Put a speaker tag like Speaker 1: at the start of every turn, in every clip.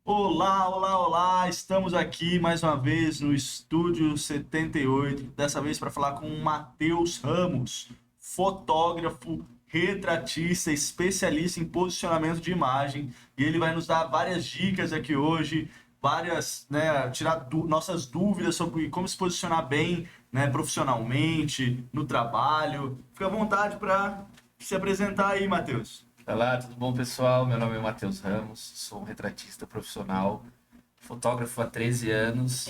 Speaker 1: Olá, olá, olá! Estamos aqui mais uma vez no Estúdio 78, dessa vez para falar com o Matheus Ramos, fotógrafo, retratista, especialista em posicionamento de imagem, e ele vai nos dar várias dicas aqui hoje, várias, né, tirar nossas dúvidas sobre como se posicionar bem, né, profissionalmente, no trabalho. Fica à vontade para se apresentar aí, Matheus.
Speaker 2: Olá, tudo bom, pessoal? Meu nome é Matheus Ramos, sou um retratista profissional, fotógrafo há 13 anos,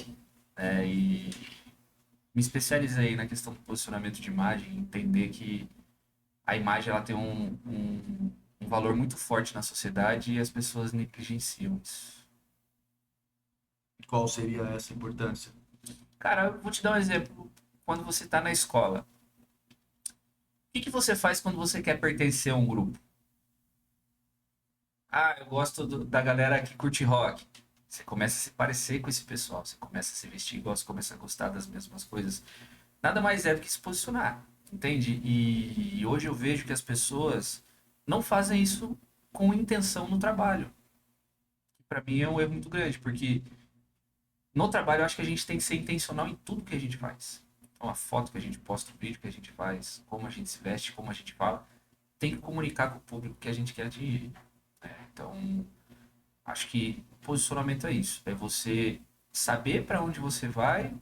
Speaker 2: e me especializei na questão do posicionamento de imagem, entender que a imagem ela tem um valor muito forte na sociedade e as pessoas negligenciam isso.
Speaker 1: Qual seria essa importância?
Speaker 2: Cara, eu vou te dar um exemplo. Quando você está na escola, o que você faz quando você quer pertencer a um grupo? Ah, eu gosto da galera que curte rock. Você começa a se parecer com esse pessoal, você começa a se vestir igual, você começa a gostar das mesmas coisas. Nada mais é do que se posicionar, entende? E hoje eu vejo que as pessoas não fazem isso com intenção no trabalho. Para mim é um erro muito grande, porque no trabalho eu acho que a gente tem que ser intencional em tudo que a gente faz. Então, a foto que a gente posta, o vídeo que a gente faz, como a gente se veste, como a gente fala, tem que comunicar com o público que a gente quer atingir. Então, acho que posicionamento é isso. É você saber para onde você vai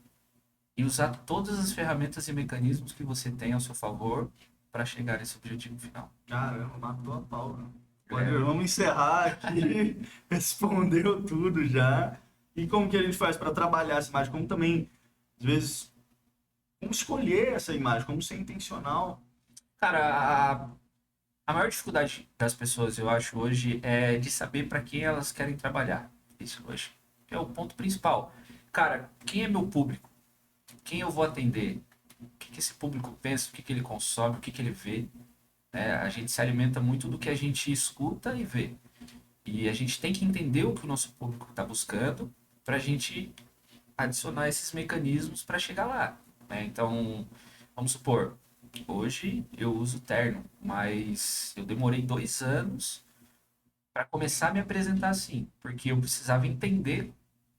Speaker 2: e usar todas as ferramentas e mecanismos que você tem ao seu favor para chegar nesse objetivo final.
Speaker 1: Caramba, matou a pau, né?
Speaker 2: É,
Speaker 1: Vamos encerrar aqui. Respondeu tudo já. E como que a gente faz para trabalhar essa imagem? Como também, às vezes, como escolher essa imagem? Como ser intencional?
Speaker 2: cara, a maior dificuldade das pessoas, eu acho, hoje é de saber para quem elas querem trabalhar. Isso hoje é o ponto principal. Cara, quem é meu público? Quem eu vou atender? O que esse público pensa? O que ele consome? O que ele vê? Né? A gente se alimenta muito do que a gente escuta e vê. E a gente tem que entender o que o nosso público está buscando para a gente adicionar esses mecanismos para chegar lá. Né? Então, vamos supor, hoje eu uso terno, mas eu demorei 2 anos para começar a me apresentar assim, porque eu precisava entender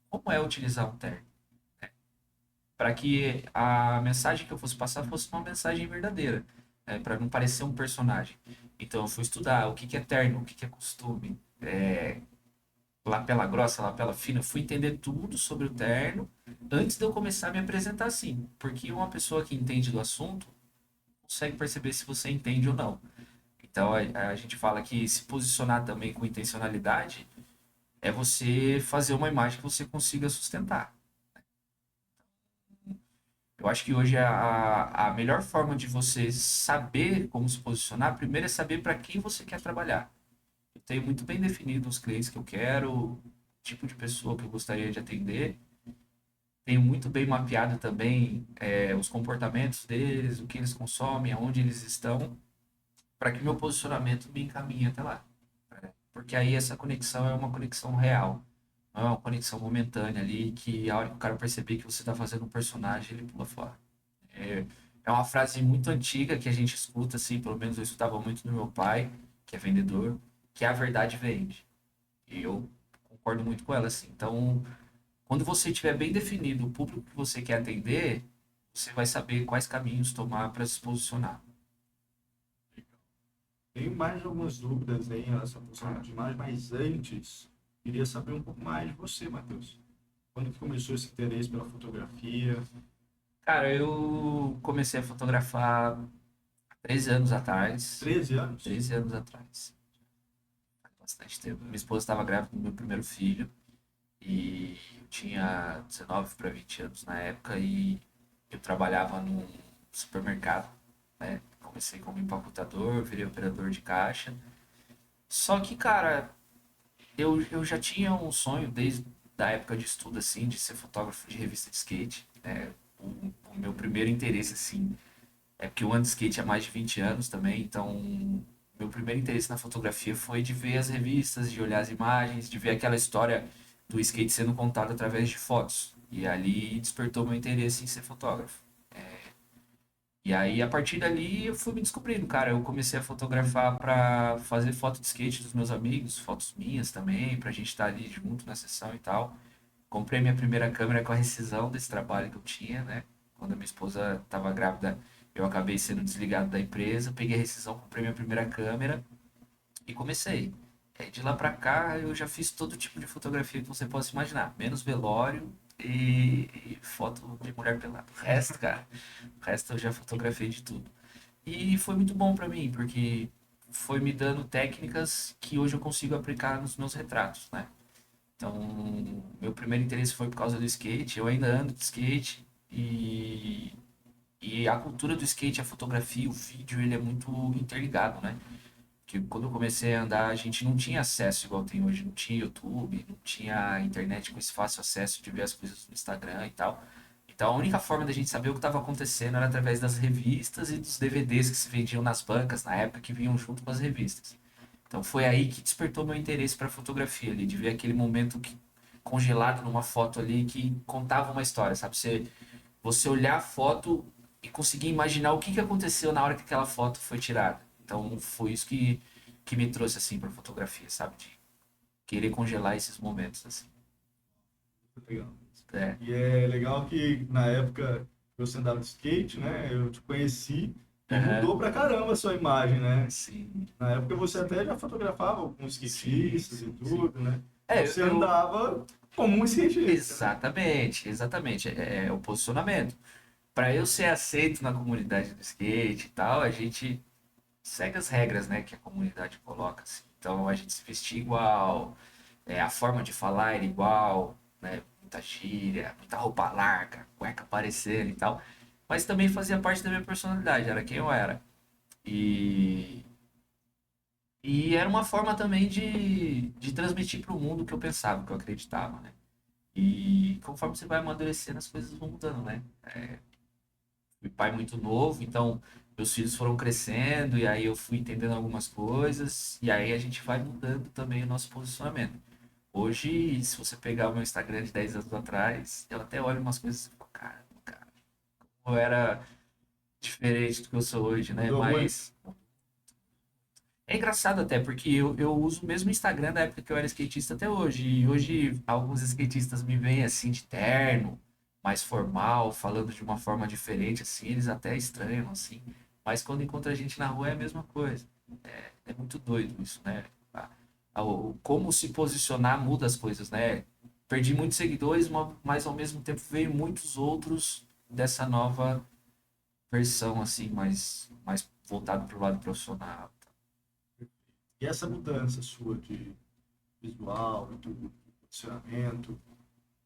Speaker 2: como é utilizar um terno, para que a mensagem que eu fosse passar fosse uma mensagem verdadeira, para não parecer um personagem. Então eu fui estudar o que é terno, o que é costume, lapela grossa, lapela fina, eu fui entender tudo sobre o terno antes de eu começar a me apresentar assim, porque uma pessoa que entende do assunto consegue perceber se você entende ou não. Então a gente fala que se posicionar também com intencionalidade é você fazer uma imagem que você consiga sustentar. Eu acho que hoje a melhor forma de você saber como se posicionar, primeiro é saber para quem você quer trabalhar. Eu tenho muito bem definido os clientes que eu quero, o tipo de pessoa que eu gostaria de atender. Tenho muito bem mapeado também os comportamentos deles, o que eles consomem, aonde eles estão, para que meu posicionamento me encaminhe até lá. Porque aí essa conexão é uma conexão real, não é uma conexão momentânea ali que a hora que o cara perceber que você está fazendo um personagem, ele pula fora. É, é uma frase muito antiga que a gente escuta, assim, pelo menos eu escutava muito do meu pai, que é vendedor, que a verdade vende. E eu concordo muito com ela, assim. Então, quando você tiver bem definido o público que você quer atender, você vai saber quais caminhos tomar para se posicionar.
Speaker 1: Tenho mais algumas dúvidas aí em relação ao funcionamento de imagem, mas antes, queria saber um pouco mais de você, Matheus. Quando que começou esse interesse pela fotografia?
Speaker 2: Cara, eu comecei a fotografar há 13 anos atrás.
Speaker 1: 13 anos?
Speaker 2: 13 anos atrás. Faz bastante tempo. Minha esposa estava grávida do meu primeiro filho. E eu tinha 19 para 20 anos na época e eu trabalhava num supermercado, né? Comecei como empacotador, virei operador de caixa. Só que, cara, eu já tinha um sonho desde a época de estudo, assim, de ser fotógrafo de revista de skate. Né? O meu primeiro interesse, assim, é porque eu ando de skate há mais de 20 anos também, então meu primeiro interesse na fotografia foi de ver as revistas, de olhar as imagens, de ver aquela história do skate sendo contada através de fotos. E ali despertou meu interesse em ser fotógrafo. E aí, a partir dali, eu fui me descobrindo, cara. Eu comecei a fotografar pra fazer foto de skate dos meus amigos, fotos minhas também, pra gente estar ali junto na sessão e tal. Comprei minha primeira câmera com a rescisão desse trabalho que eu tinha, né? Quando a minha esposa estava grávida, eu acabei sendo desligado da empresa. Peguei a rescisão, comprei minha primeira câmera e comecei. De lá pra cá, eu já fiz todo tipo de fotografia que você possa imaginar, menos velório e foto de mulher pelada. O resto, cara, o resto eu já fotografei de tudo. E foi muito bom pra mim, porque foi me dando técnicas que hoje eu consigo aplicar nos meus retratos, né? Então, meu primeiro interesse foi por causa do skate. Eu ainda ando de skate e a cultura do skate, a fotografia, o vídeo, ele é muito interligado, né? Porque quando eu comecei a andar, a gente não tinha acesso igual tem hoje. Não tinha YouTube, não tinha internet com esse fácil acesso de ver as coisas no Instagram e tal. Então, a única forma da gente saber o que estava acontecendo era através das revistas e dos DVDs que se vendiam nas bancas, na época que vinham junto com as revistas. Então foi aí que despertou meu interesse para fotografia ali, de ver aquele momento congelado numa foto ali que contava uma história, sabe? Você olhar a foto e conseguir imaginar o que aconteceu na hora que aquela foto foi tirada. Então foi isso que me trouxe assim para fotografia, sabe? De querer congelar esses momentos assim.
Speaker 1: Legal.
Speaker 2: É,
Speaker 1: E é legal que na época que você andava de skate, né? Eu te conheci e
Speaker 2: aham,
Speaker 1: mudou pra caramba a sua imagem, né?
Speaker 2: sim,
Speaker 1: Na época você até já fotografava com
Speaker 2: sim,
Speaker 1: skatistas e
Speaker 2: sim, sim.
Speaker 1: tudo, né?
Speaker 2: É,
Speaker 1: Você andava como um skatista, né?
Speaker 2: exatamente, exatamente. É o posicionamento. Para eu ser aceito na comunidade do skate e tal, a gente segue as regras, né, que a comunidade coloca, assim. Então a gente se vestia igual, a forma de falar era igual, né, muita gíria, muita roupa larga, cueca aparecendo e tal. Mas também fazia parte da minha personalidade, era quem eu era. E, e era uma forma também de transmitir para o mundo o que eu pensava, o que eu acreditava, né? E conforme você vai amadurecendo, as coisas vão mudando, né? Fui pai muito novo, então meus filhos foram crescendo e aí eu fui entendendo algumas coisas e aí a gente vai mudando também o nosso posicionamento. Hoje, se você pegar o meu Instagram de 10 anos atrás, eu até olho umas coisas e falo, cara, eu era diferente do que eu sou hoje, né?
Speaker 1: Mudou muito.
Speaker 2: Mas é engraçado até, porque eu uso o mesmo Instagram da época que eu era skatista até hoje. E hoje alguns skatistas me veem assim de terno, mais formal, falando de uma forma diferente, assim, eles até estranham, assim. Mas quando encontra a gente na rua é a mesma coisa. É muito doido isso, né? Como se posicionar muda as coisas, né? Perdi muitos seguidores, mas ao mesmo tempo veio muitos outros dessa nova versão, assim, mais voltado para o lado profissional.
Speaker 1: E essa mudança sua de visual, do posicionamento,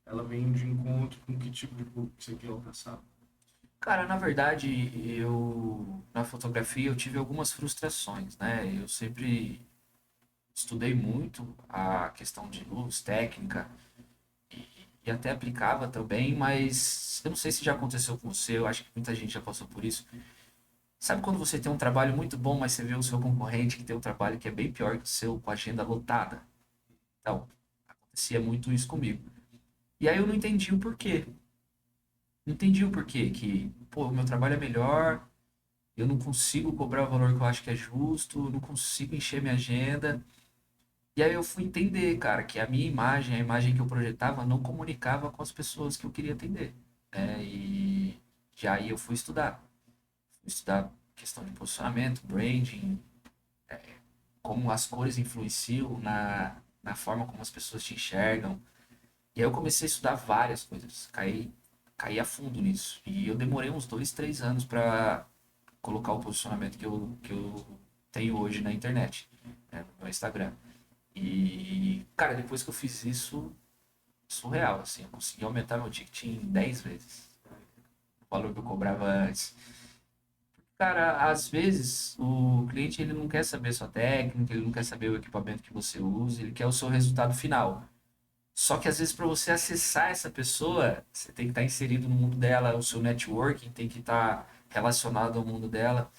Speaker 1: ela vem de encontro com que tipo de público você quer alcançar?
Speaker 2: Cara, na verdade, na fotografia eu tive algumas frustrações, né? Eu sempre estudei muito a questão de luz, técnica e até aplicava também, mas eu não sei se já aconteceu com você, eu acho que muita gente já passou por isso. Sabe quando você tem um trabalho muito bom, mas você vê o seu concorrente que tem um trabalho que é bem pior que o seu, com a agenda lotada? Então, acontecia muito isso comigo. E aí eu não entendi o porquê. Não entendi o porquê que, pô, o meu trabalho é melhor, eu não consigo cobrar o valor que eu acho que é justo, eu não consigo encher minha agenda. E aí eu fui entender, cara, que a minha imagem, a imagem que eu projetava, não comunicava com as pessoas que eu queria atender. E já aí eu fui estudar. Fui estudar questão de posicionamento, branding, como as cores influenciam na forma como as pessoas te enxergam. E aí eu comecei a estudar várias coisas, caí a fundo nisso. E eu demorei uns 2, 3 anos para colocar o posicionamento que eu tenho hoje na internet, né, no meu Instagram. E, cara, depois que eu fiz isso, surreal, assim, eu consegui aumentar meu ticket em 10 vezes o valor que eu cobrava antes. Cara, às vezes o cliente ele não quer saber sua técnica, ele não quer saber o equipamento que você usa, ele quer o seu resultado final. Só que às vezes para você acessar essa pessoa, você tem que estar inserido no mundo dela, o seu networking tem que estar relacionado ao mundo dela.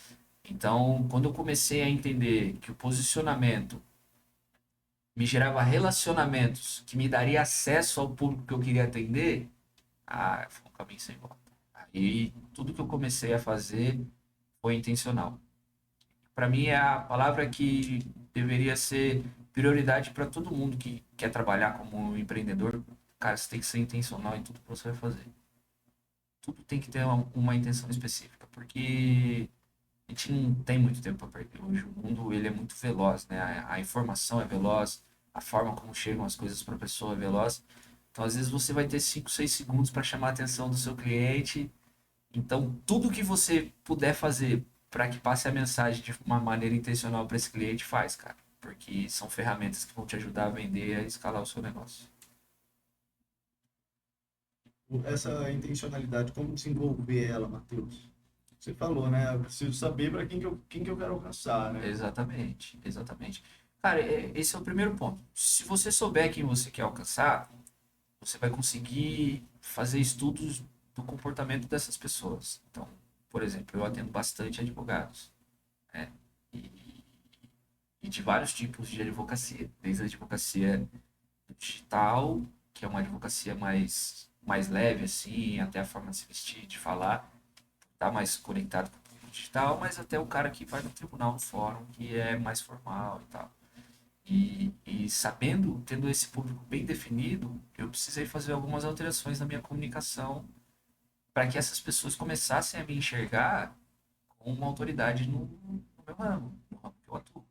Speaker 2: Então, quando eu comecei a entender que o posicionamento me gerava relacionamentos que me daria acesso ao público que eu queria atender, foi um caminho sem volta. E tudo que eu comecei a fazer foi intencional. Para mim é a palavra que deveria ser prioridade para todo mundo que quer trabalhar como empreendedor. Cara, você tem que ser intencional em tudo que você vai fazer. Tudo tem que ter uma intenção específica, porque a gente não tem muito tempo para perder hoje. O mundo ele é muito veloz, né? A informação é veloz, a forma como chegam as coisas para a pessoa é veloz. Então, às vezes você vai ter 5, 6 segundos para chamar a atenção do seu cliente. Então, tudo que você puder fazer para que passe a mensagem de uma maneira intencional para esse cliente, faz, cara. Porque são ferramentas que vão te ajudar a vender e a escalar o seu negócio.
Speaker 3: Essa intencionalidade, como desenvolver ela, Matheus? Você falou, né? Eu preciso saber para quem que eu quero alcançar, né?
Speaker 2: Exatamente, exatamente. Cara, esse é o primeiro ponto. Se você souber quem você quer alcançar, você vai conseguir fazer estudos do comportamento dessas pessoas. Então, por exemplo, eu atendo bastante advogados, né? E, e de vários tipos de advocacia, desde a advocacia digital, que é uma advocacia mais leve, assim, até a forma de se vestir, de falar, tá mais conectado com o público digital, mas até o cara que vai no tribunal, no fórum, que é mais formal e tal. E sabendo, tendo esse público bem definido, eu precisei fazer algumas alterações na minha comunicação para que essas pessoas começassem a me enxergar como uma autoridade no meu ramo, no ramo que eu atuo.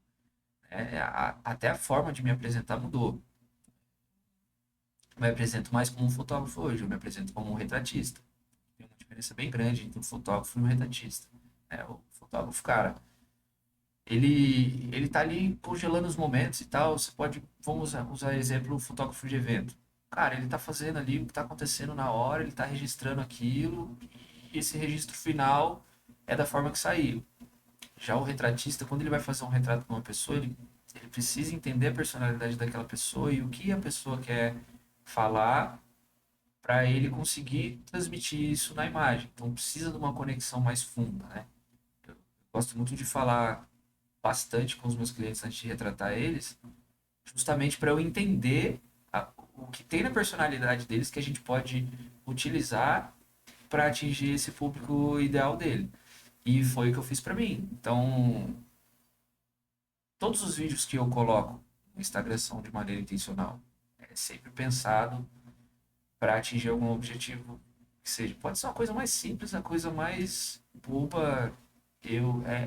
Speaker 2: Até a forma de me apresentar mudou. Eu me apresento mais como um fotógrafo hoje, eu me apresento como um retratista. Tem uma diferença bem grande entre um fotógrafo e um retratista. O fotógrafo, cara, ele tá ali congelando os momentos e tal. Você pode, vamos usar exemplo, o fotógrafo de evento. Cara, ele tá fazendo ali o que tá acontecendo na hora, ele tá registrando aquilo, e esse registro final é da forma que saiu. Já o retratista, quando ele vai fazer um retrato de uma pessoa, ele precisa entender a personalidade daquela pessoa e o que a pessoa quer falar para ele conseguir transmitir isso na imagem. Então precisa de uma conexão mais funda, né? Eu gosto muito de falar bastante com os meus clientes antes de retratar eles, justamente para eu entender o que tem na personalidade deles que a gente pode utilizar para atingir esse público ideal dele. E foi o que eu fiz para mim. Então, todos os vídeos que eu coloco no Instagram são de maneira intencional. É sempre pensado para atingir algum objetivo que seja. Pode ser uma coisa mais simples, a coisa mais boba,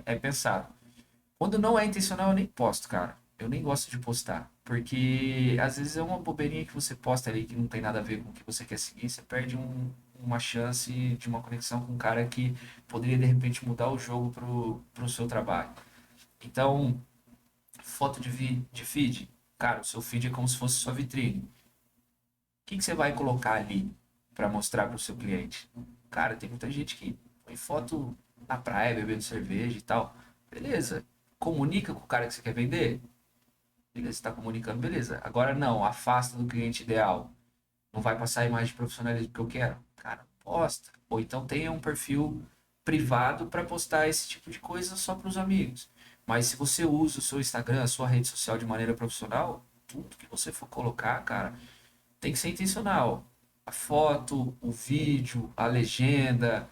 Speaker 2: é pensado. Quando não é intencional, eu nem posto, cara. Eu nem gosto de postar. Porque às vezes é uma bobeirinha que você posta ali que não tem nada a ver com o que você quer seguir. Você perde uma chance de uma conexão com um cara que poderia de repente mudar o jogo pro seu trabalho. Então, foto de feed. Cara, o seu feed é como se fosse sua vitrine. O que você vai colocar ali para mostrar para o seu cliente? Cara, tem muita gente que põe foto na praia, bebendo cerveja e tal. Beleza. Comunica com o cara que você quer vender? Beleza, você está comunicando, beleza. Agora não, afasta do cliente ideal. Não vai passar a imagem de profissionalismo que eu quero. Cara, posta. Ou então tenha um perfil privado para postar esse tipo de coisa só para os amigos. Mas se você usa o seu Instagram, a sua rede social de maneira profissional, tudo que você for colocar, cara, tem que ser intencional. A foto, o vídeo, a legenda,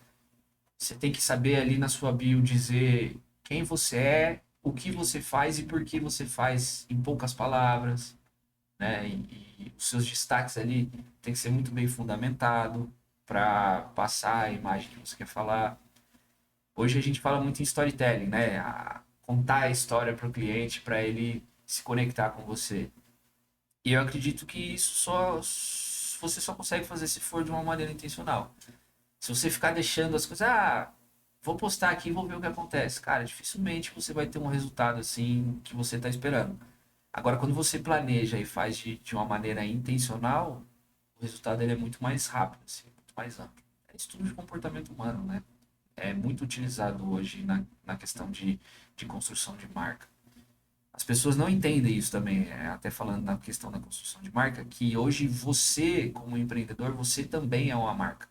Speaker 2: você tem que saber ali na sua bio dizer quem você é, o que você faz e por que você faz em poucas palavras, né? E os seus destaques ali tem que ser muito bem fundamentado para passar a imagem que você quer falar. Hoje a gente fala muito em storytelling, né? Contar a história para o cliente para ele se conectar com você. E eu acredito que isso você só consegue fazer se for de uma maneira intencional. Se você ficar deixando as coisas, vou postar aqui e vou ver o que acontece. Cara, dificilmente você vai ter um resultado assim que você está esperando. Agora, quando você planeja e faz de uma maneira intencional, o resultado ele é muito mais rápido, assim, muito mais amplo. É estudo de comportamento humano, né? É muito utilizado hoje na questão de construção de marca. As pessoas não entendem isso também, até falando na questão da construção de marca, que hoje você, como empreendedor, você também é uma marca.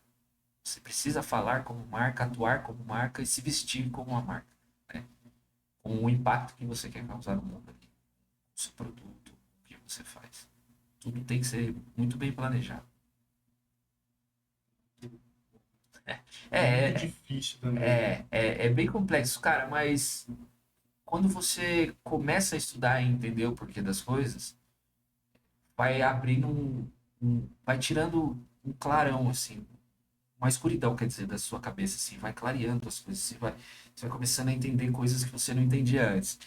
Speaker 2: Você precisa falar como marca, atuar como marca e se vestir como uma marca, né? Com o impacto que você quer causar no mundo ali, o seu produto, o que você faz. Tudo tem que ser muito bem planejado. É,
Speaker 3: Muito difícil também.
Speaker 2: é bem complexo, cara, mas quando você começa a estudar e entender o porquê das coisas, vai abrindo vai tirando um clarão, assim, uma escuridão, quer dizer, da sua cabeça, assim, vai clareando as coisas, você vai começando a entender coisas que você não entendia antes.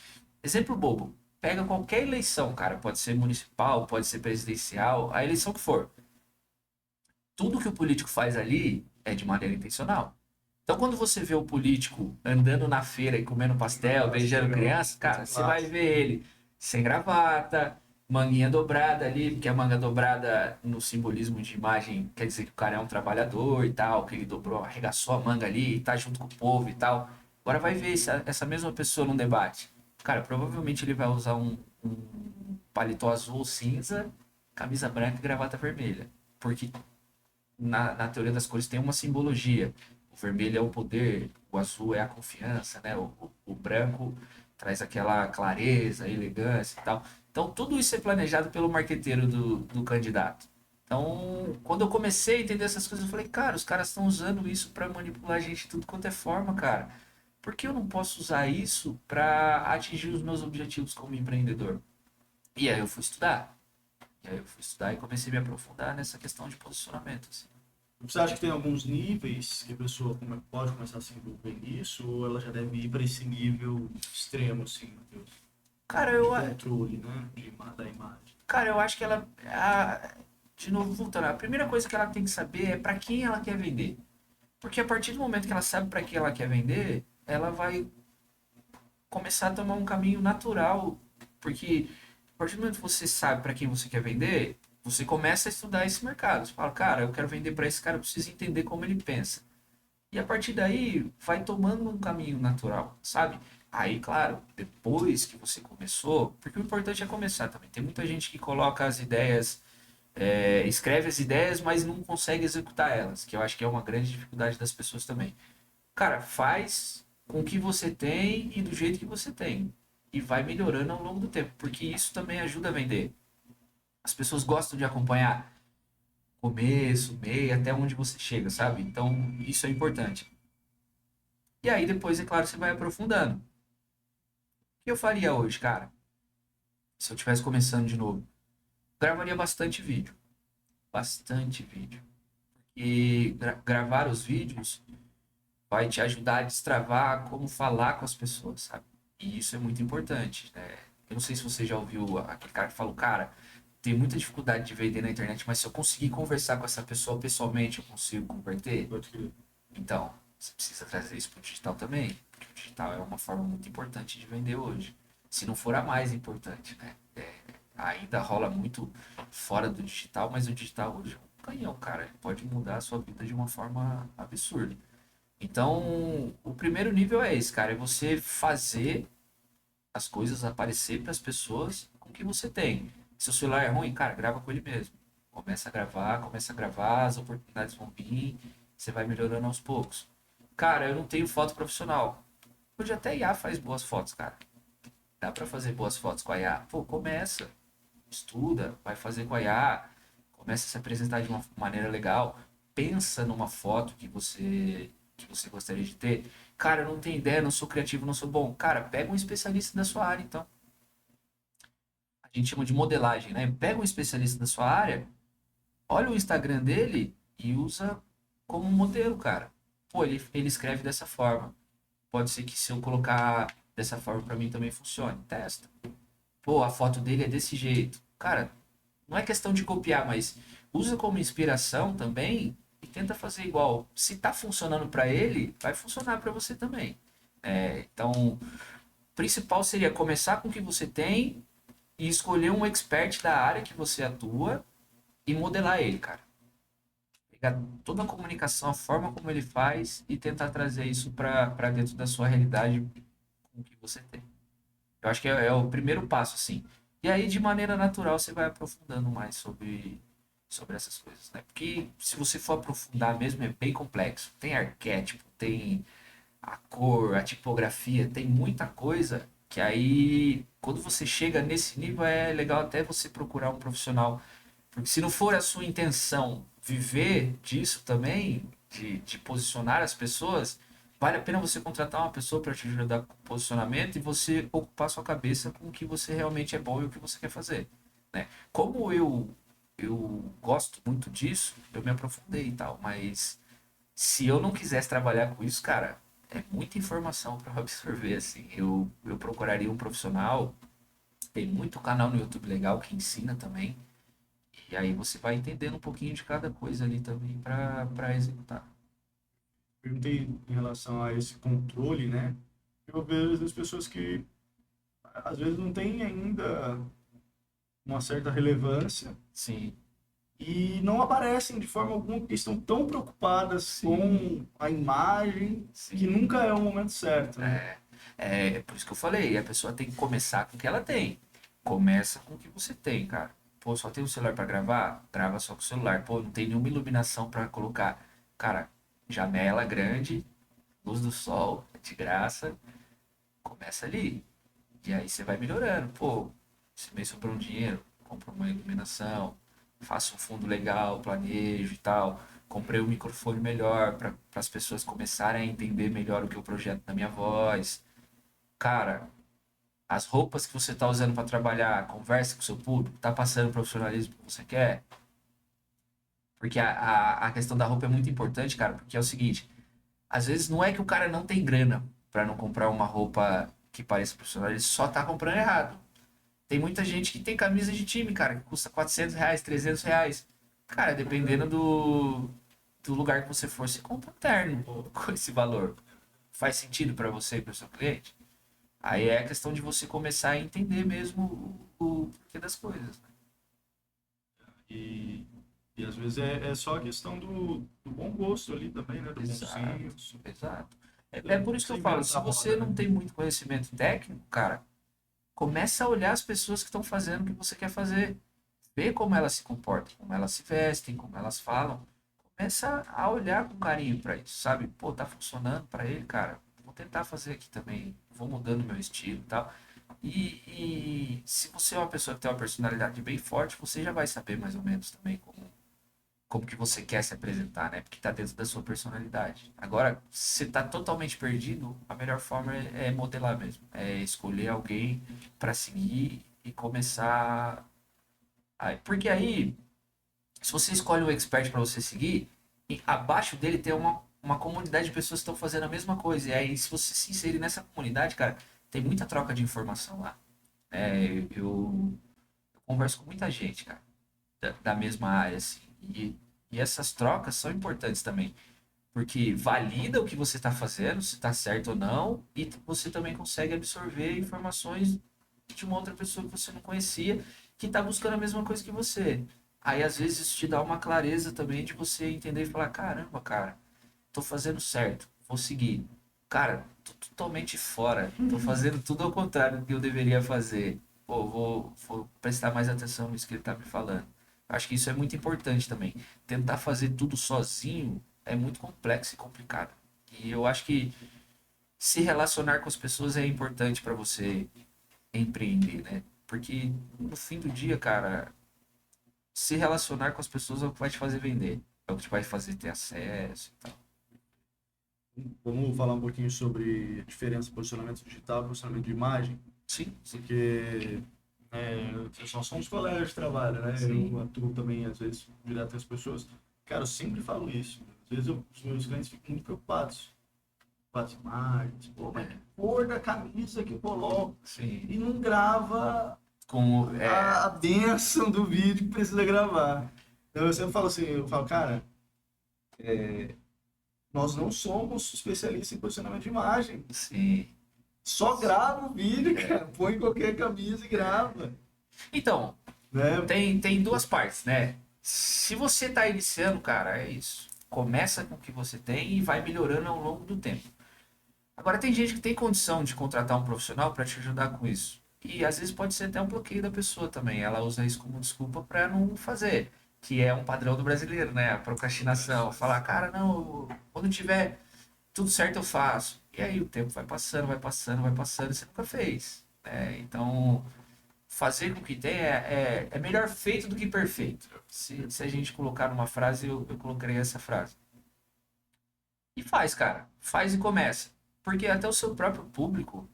Speaker 2: Exemplo bobo, pega qualquer eleição, cara, pode ser municipal, pode ser presidencial, a eleição que for. Tudo que o político faz ali é de maneira intencional. Então, quando você vê o político andando na feira e comendo pastel, beijando criança, cara, você vai ver ele sem gravata, manguinha dobrada ali, porque a manga dobrada no simbolismo de imagem quer dizer que o cara é um trabalhador e tal, que ele dobrou, arregaçou a manga ali e tá junto com o povo e tal. Agora vai ver essa mesma pessoa num debate. Cara, provavelmente ele vai usar um paletó azul ou cinza, camisa branca e gravata vermelha. Porque na teoria das cores tem uma simbologia. O vermelho é o poder, o azul é a confiança, né? O branco traz aquela clareza, elegância e tal. Então, tudo isso é planejado pelo marqueteiro do candidato. Então, quando eu comecei a entender essas coisas, eu falei, cara, os caras estão usando isso para manipular a gente de tudo quanto é forma, cara. Por que eu não posso usar isso para atingir os meus objetivos como empreendedor? E aí eu fui estudar. E aí eu fui estudar e comecei a me aprofundar nessa questão de posicionamento, assim.
Speaker 3: Você acha que tem alguns níveis que a pessoa pode começar a se envolver nisso, ou ela já deve ir para esse nível extremo, assim, Matheus?
Speaker 2: Cara,
Speaker 3: De controle, né? Da imagem.
Speaker 2: cara, eu acho que ela. De novo, voltando, a primeira coisa que ela tem que saber é para quem ela quer vender. Porque a partir do momento que ela sabe para quem ela quer vender, ela vai começar a tomar um caminho natural. Porque a partir do momento que você sabe para quem você quer vender, você começa a estudar esse mercado. Você fala, cara, eu quero vender para esse cara, eu preciso entender como ele pensa. E a partir daí vai tomando um caminho natural, sabe? Aí, claro, depois que você começou, porque o importante é começar também. Tem muita gente que coloca as ideias, escreve as ideias, mas não consegue executar elas, que eu acho que é uma grande dificuldade das pessoas também. Cara, faz com o que você tem e do jeito que você tem. E vai melhorando ao longo do tempo, porque isso também ajuda a vender. As pessoas gostam de acompanhar começo, meio, até onde você chega, sabe? Então, isso é importante. E aí depois, é claro, você vai aprofundando. O que eu faria hoje, cara? Se eu estivesse começando de novo, gravaria bastante vídeo. Bastante vídeo. E gravar os vídeos vai te ajudar a destravar como falar com as pessoas, sabe? E isso é muito importante, né? Eu não sei se você já ouviu aquele cara que falou, cara, tem muita dificuldade de vender na internet, mas se eu conseguir conversar com essa pessoa pessoalmente, eu consigo converter.
Speaker 3: Pode crer.
Speaker 2: Então, você precisa trazer isso para o digital também, porque o digital é uma forma muito importante de vender hoje. Se não for a mais importante, né? Ainda rola muito fora do digital, mas o digital hoje é um canhão, cara. Ele pode mudar a sua vida de uma forma absurda. Então, o primeiro nível é esse, cara. É você fazer as coisas aparecer para as pessoas com o que você tem. Se o celular é ruim, cara, grava com ele mesmo. Começa a gravar, as oportunidades vão vir, você vai melhorando aos poucos. Cara, eu não tenho foto profissional. Hoje até a IA faz boas fotos, cara. Dá pra fazer boas fotos com a IA. Pô, começa, estuda, vai fazer com a IA, começa a se apresentar de uma maneira legal, pensa numa foto que você gostaria de ter. Cara, eu não tenho ideia, não sou criativo, não sou bom. Cara, pega um especialista da sua área, então. A gente chama de modelagem, né? Pega um especialista da sua área, olha o Instagram dele e usa como modelo, cara. Pô, ele escreve dessa forma. Pode ser que se eu colocar dessa forma para mim também funcione. Testa. Pô, a foto dele é desse jeito. Cara, não é questão de copiar, mas usa como inspiração também e tenta fazer igual. Se tá funcionando para ele, vai funcionar para você também. Então, o principal seria começar com o que você tem e escolher um expert da área que você atua e modelar ele, cara. Pegar toda a comunicação, a forma como ele faz e tentar trazer isso para dentro da sua realidade com o que você tem. Eu acho que é o primeiro passo, assim. E aí, de maneira natural, você vai aprofundando mais sobre essas coisas, né? Porque se você for aprofundar mesmo, é bem complexo. Tem arquétipo, tem a cor, a tipografia, tem muita coisa que aí, quando você chega nesse nível, é legal até você procurar um profissional. Porque se não for a sua intenção viver disso também, de posicionar as pessoas, vale a pena você contratar uma pessoa para te ajudar com o posicionamento e você ocupar sua cabeça com o que você realmente é bom e o que você quer fazer, né? Como eu gosto muito disso, eu me aprofundei e tal, mas se eu não quisesse trabalhar com isso, cara, é muita informação para absorver, assim. Eu procuraria um profissional, tem muito canal no YouTube legal que ensina também, e aí você vai entendendo um pouquinho de cada coisa ali também para executar.
Speaker 3: Perguntei em relação a esse controle, né? Eu vejo as pessoas que às vezes não têm ainda uma certa relevância
Speaker 2: Sim,
Speaker 3: e não aparecem de forma alguma porque estão tão preocupadas
Speaker 2: sim,
Speaker 3: com a imagem que
Speaker 2: sim.
Speaker 3: nunca é o momento certo, né?
Speaker 2: É por isso que eu falei, a pessoa tem que começar com o que ela tem. Começa com o que você tem, cara. Pô, só tem o celular para gravar? Grava só com o celular. Pô, não tem nenhuma iluminação para colocar. Cara, janela grande, luz do sol, é de graça. Começa ali. E aí você vai melhorando. Pô, esse mês sobrou um dinheiro, compra uma iluminação, faço um fundo legal, planejo e tal. Comprei um microfone melhor para as pessoas começarem a entender melhor o que eu projeto na minha voz. Cara, as roupas que você está usando para trabalhar, conversa com o seu público, tá passando o profissionalismo que você quer. Porque a questão da roupa é muito importante, cara, porque é o seguinte, às vezes não é que o cara não tem grana para não comprar uma roupa que pareça profissional, ele só tá comprando errado. Tem muita gente que tem camisa de time, cara, que custa R$ 400, R$ 300. Cara, dependendo do lugar que você for, você compra um terno com esse valor. Faz sentido para você e para o seu cliente? Aí é a questão de você começar a entender mesmo o porquê das coisas, né?
Speaker 3: E, e às vezes é só a questão do bom gosto ali também, né? Do bom
Speaker 2: Exato,
Speaker 3: senso.
Speaker 2: exato. É por isso que eu
Speaker 3: Sem
Speaker 2: falo, se
Speaker 3: inventar
Speaker 2: você
Speaker 3: moda,
Speaker 2: não
Speaker 3: né?
Speaker 2: tem muito conhecimento técnico, cara, começa a olhar as pessoas que estão fazendo o que você quer fazer. Vê como elas se comportam, como elas se vestem, como elas falam. Começa a olhar com carinho para isso, sabe? Pô, tá funcionando para ele, cara. Vou tentar fazer aqui também. Vou mudando meu estilo e tal. E se você é uma pessoa que tem uma personalidade bem forte, você já vai saber mais ou menos também como que você quer se apresentar, né? Porque tá dentro da sua personalidade. Agora, se tá totalmente perdido, a melhor forma é modelar mesmo. É escolher alguém para seguir e começar. Porque aí, se você escolhe um expert para você seguir, e abaixo dele tem uma comunidade de pessoas que estão fazendo a mesma coisa. E aí, se você se inserir nessa comunidade, cara, tem muita troca de informação lá. Eu converso com muita gente, cara, da mesma área, assim. E essas trocas são importantes também. Porque valida o que você está fazendo, se está certo ou não, e você também consegue absorver informações de uma outra pessoa que você não conhecia, que está buscando a mesma coisa que você. Aí às vezes isso te dá uma clareza também de você entender e falar: caramba, cara, tô fazendo certo, vou seguir. Cara, tô totalmente fora, tô fazendo tudo ao contrário do que eu deveria fazer. Pô, vou prestar mais atenção nisso que ele tá me falando. Acho que isso é muito importante também. Tentar fazer tudo sozinho é muito complexo e complicado. E eu acho que se relacionar com as pessoas é importante para você empreender, né? Porque no fim do dia, cara, se relacionar com as pessoas é o que vai te fazer vender. É o que te vai fazer ter acesso e tal.
Speaker 3: Vamos falar um pouquinho sobre a diferença de posicionamento digital e posicionamento de imagem,
Speaker 2: Sim, sim,
Speaker 3: porque só somos colegas de trabalho, né? Eu
Speaker 2: sim.
Speaker 3: atuo também, às vezes, direto com as pessoas. Cara, eu sempre falo isso. Às vezes os meus clientes ficam muito preocupados com as imagens. Pô, mas que cor da camisa que eu coloco?
Speaker 2: Sim.
Speaker 3: E não grava
Speaker 2: Com,
Speaker 3: a bênção do vídeo que precisa gravar. Então eu sempre falo assim, eu falo, cara, nós não somos especialistas em posicionamento de imagem.
Speaker 2: sim.
Speaker 3: Só grava o vídeo, cara. Põe qualquer camisa e grava.
Speaker 2: Então,
Speaker 3: Né?
Speaker 2: tem duas partes, né? Se você tá iniciando, cara, é isso. Começa com o que você tem e vai melhorando ao longo do tempo. Agora, tem gente que tem condição de contratar um profissional para te ajudar com isso. E às vezes pode ser até um bloqueio da pessoa também. Ela usa isso como desculpa para não fazer. Que é um padrão do brasileiro, né? A procrastinação. Falar, cara, não, quando tiver tudo certo eu faço. E aí o tempo vai passando, vai passando, vai passando e você nunca fez, né? Então, fazer com que tem é melhor feito do que perfeito. Se a gente colocar numa frase, eu colocaria essa frase. E faz, cara. Faz e começa. Porque até o seu próprio público,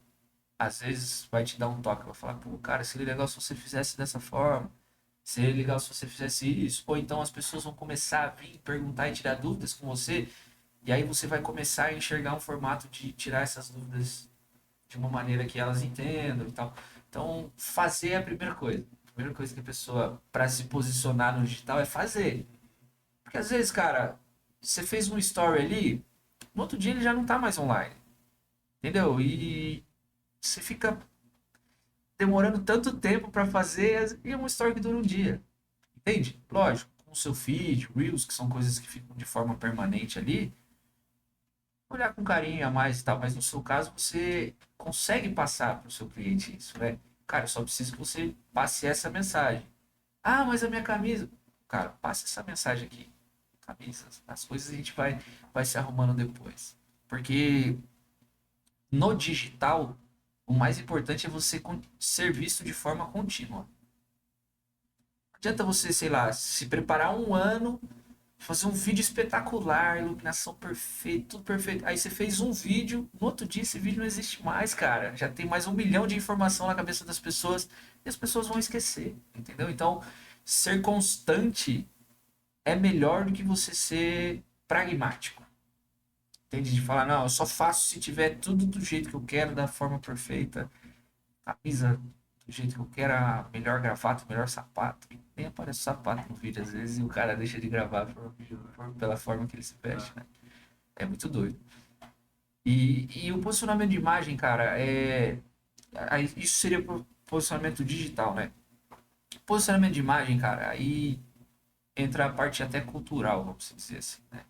Speaker 2: às vezes, vai te dar um toque. Vai falar, pô, cara, seria legal se você fizesse dessa forma. Seria legal se você fizesse isso. Ou então as pessoas vão começar a vir perguntar e tirar dúvidas com você. E aí você vai começar a enxergar um formato de tirar essas dúvidas de uma maneira que elas entendam e tal. Então, fazer é a primeira coisa. A primeira coisa que a pessoa, para se posicionar no digital, é fazer. Porque às vezes, cara, você fez um story ali, no outro dia ele já não tá mais online. Entendeu? E você fica demorando tanto tempo para fazer e é uma story que dura um dia. Entende? Lógico, com o seu feed, Reels, que são coisas que ficam de forma permanente ali, olhar com carinho a mais e tal, mas no seu caso você consegue passar para o seu cliente isso, né? Cara, eu só preciso que você passe essa mensagem. Ah, mas a minha camisa. Cara, passe essa mensagem aqui. Camisas, as coisas a gente vai se arrumando depois. Porque no digital, o mais importante é você ser visto de forma contínua. Não adianta você, sei lá, se preparar um ano, fazer um vídeo espetacular, iluminação perfeita, tudo perfeito. Aí você fez um vídeo, no outro dia esse vídeo não existe mais, cara. Já tem mais 1 milhão de informação na cabeça das pessoas e as pessoas vão esquecer, entendeu? Então, ser constante é melhor do que você ser pragmático. Entende? De falar, não, eu só faço se tiver tudo do jeito que eu quero, da forma perfeita, camisa do jeito que eu quero, a melhor gravata, o melhor sapato. E nem aparece sapato no vídeo às vezes e o cara deixa de gravar pela forma que ele se veste, né? É muito doido. E o posicionamento de imagem, cara, isso seria posicionamento digital, né? Posicionamento de imagem, cara, aí entra a parte até cultural, vamos dizer assim, né?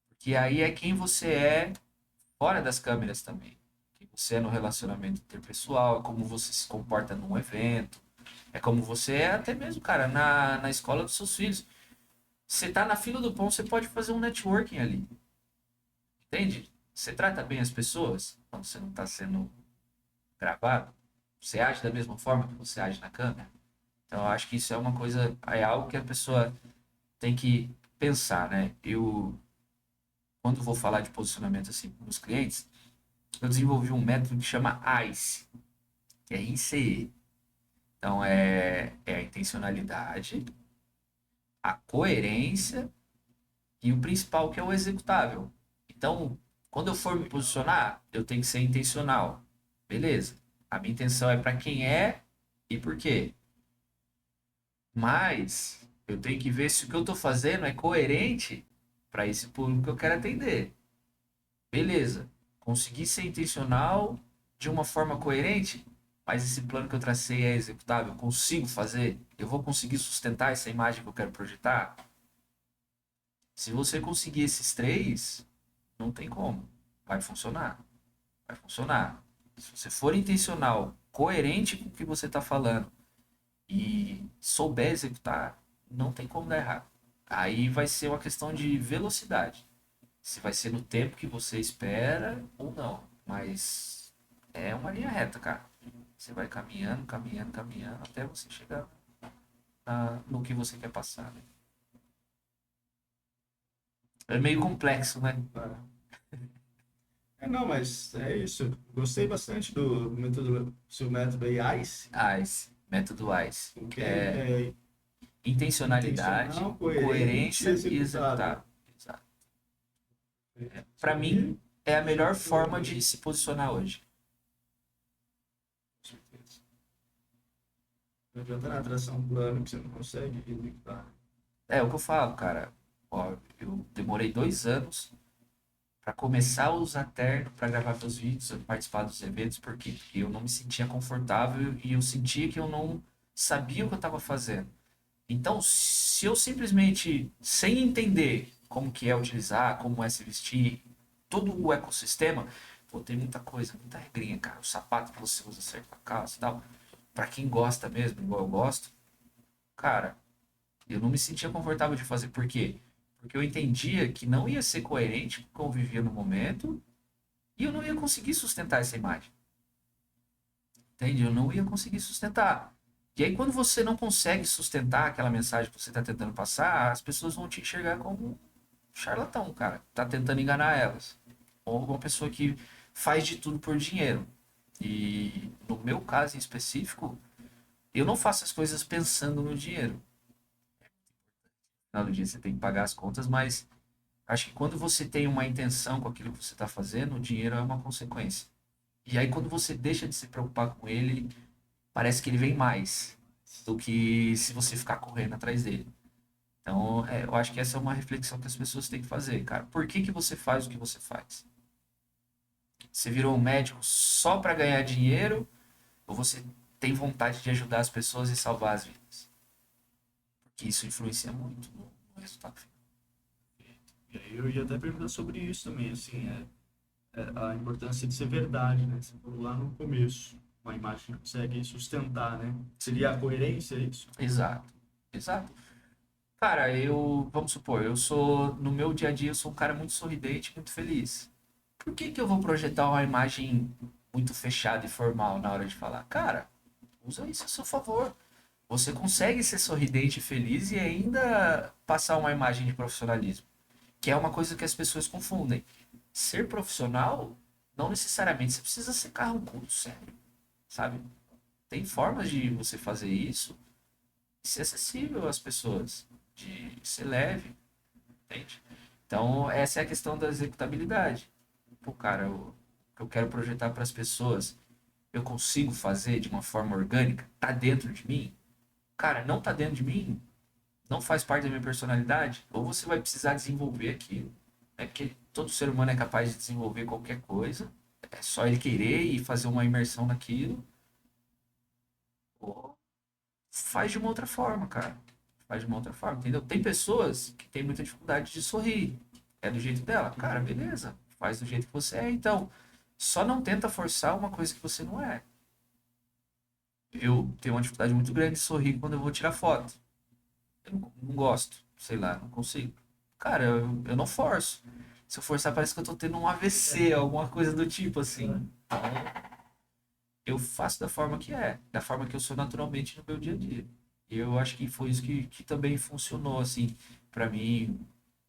Speaker 2: Porque aí é quem você é fora das câmeras também. Quem você é no relacionamento interpessoal, é como você se comporta num evento, é como você é até mesmo, cara, na escola dos seus filhos. Você tá na fila do pão, você pode fazer um networking ali. Entende? Você trata bem as pessoas quando você não está sendo gravado. Você age da mesma forma que você age na câmera. Então, eu acho que isso é uma coisa, é algo que a pessoa tem que pensar, né? Quando vou falar de posicionamento assim com os clientes, eu desenvolvi um método que chama ICE, que é ICE. Então, é a intencionalidade, a coerência e o principal, que é o executável. Então, quando eu for me posicionar, eu tenho que ser intencional. Beleza. A minha intenção é para quem é e por quê. Mas eu tenho que ver se o que eu estou fazendo é coerente para esse público que eu quero atender. Beleza. Consegui ser intencional de uma forma coerente, mas esse plano que eu tracei é executável. Eu consigo fazer? Eu vou conseguir sustentar essa imagem que eu quero projetar? Se você conseguir esses três, não tem como. Vai funcionar. Vai funcionar. Se você for intencional, coerente com o que você está falando e souber executar, não tem como dar errado. Aí vai ser uma questão de velocidade. Se vai ser no tempo que você espera ou não. Mas é uma linha reta, cara. Você vai caminhando, caminhando, caminhando até você chegar no que você quer passar, né? É meio complexo, né?
Speaker 3: Não, mas é isso. Gostei bastante do método, seu método aí, ICE,
Speaker 2: ICE, método ICE.
Speaker 3: porque
Speaker 2: É
Speaker 3: é
Speaker 2: intencionalidade,
Speaker 3: intencional, coerente e
Speaker 2: coerência e
Speaker 3: executável.
Speaker 2: executar. Exato. Para mim, é a melhor forma de se posicionar hoje.
Speaker 3: Com certeza. Não adianta nada traçar um plano que você não consegue executar.
Speaker 2: É o que eu falo, cara. Ó, eu demorei 2 anos para começar a usar terno para gravar meus vídeos, participar dos eventos, por quê? Porque eu não me sentia confortável e eu sentia que eu não sabia o que eu estava fazendo. Então, se eu simplesmente, sem entender como que é utilizar, como é se vestir, todo o ecossistema, pô, tem muita coisa, muita regrinha, cara. O sapato que você usa certo com a calça e tal. Pra quem gosta mesmo, igual eu gosto, cara, eu não me sentia confortável de fazer. Por quê? Porque eu entendia que não ia ser coerente com o que eu vivia no momento e eu não ia conseguir sustentar essa imagem. Entende? Eu não ia conseguir sustentar. E aí, quando você não consegue sustentar aquela mensagem que você está tentando passar, as pessoas vão te enxergar como charlatão, cara. Tá tentando enganar elas. Ou uma pessoa que faz de tudo por dinheiro. E no meu caso em específico, eu não faço as coisas pensando no dinheiro. No final do dia você tem que pagar as contas, mas acho que quando você tem uma intenção com aquilo que você está fazendo, o dinheiro é uma consequência. E aí quando você deixa de se preocupar com ele, parece que ele vem mais do que se você ficar correndo atrás dele. Então, eu acho que essa é uma reflexão que as pessoas têm que fazer, cara. Por que que você faz o que você faz? Você virou um médico só para ganhar dinheiro ou você tem vontade de ajudar as pessoas e salvar as vidas? Porque isso influencia muito no resultado final.
Speaker 3: E aí eu ia até perguntar sobre isso também, assim, a importância de ser verdade, né? Você falou lá no começo, uma imagem que consegue sustentar, né? Seria a coerência isso?
Speaker 2: Exato, exato. Cara, vamos supor, eu sou, no meu dia a dia, eu sou um cara muito sorridente, muito feliz. Por que que eu vou projetar uma imagem muito fechada e formal na hora de falar? Cara, usa isso a seu favor. Você consegue ser sorridente e feliz e ainda passar uma imagem de profissionalismo, que é uma coisa que as pessoas confundem. Ser profissional, não necessariamente você precisa ser carrancudo, sério, sabe? Tem formas de você fazer isso e ser acessível às pessoas, de ser leve, entende? Então, essa é a questão da executabilidade. Pô, cara, o que eu quero projetar para as pessoas, eu consigo fazer de uma forma orgânica? Tá dentro de mim? Cara, não tá dentro de mim? Não faz parte da minha personalidade? Ou você vai precisar desenvolver aquilo? É porque todo ser humano é capaz de desenvolver qualquer coisa. É só ele querer e fazer uma imersão naquilo. Ou faz de uma outra forma, cara. Faz de uma outra forma, entendeu? Tem pessoas que têm muita dificuldade de sorrir. É do jeito dela. Cara, beleza. Faz do jeito que você é. Então, só não tenta forçar uma coisa que você não é. Eu tenho uma dificuldade muito grande de sorrir quando eu vou tirar foto. Eu não gosto. Sei lá, não consigo. Cara, eu não forço. Se eu forçar, parece que eu tô tendo um AVC, alguma coisa do tipo assim. Então, eu faço da forma que é, da forma que eu sou naturalmente no meu dia a dia. E eu acho que foi isso que também funcionou, assim, para mim,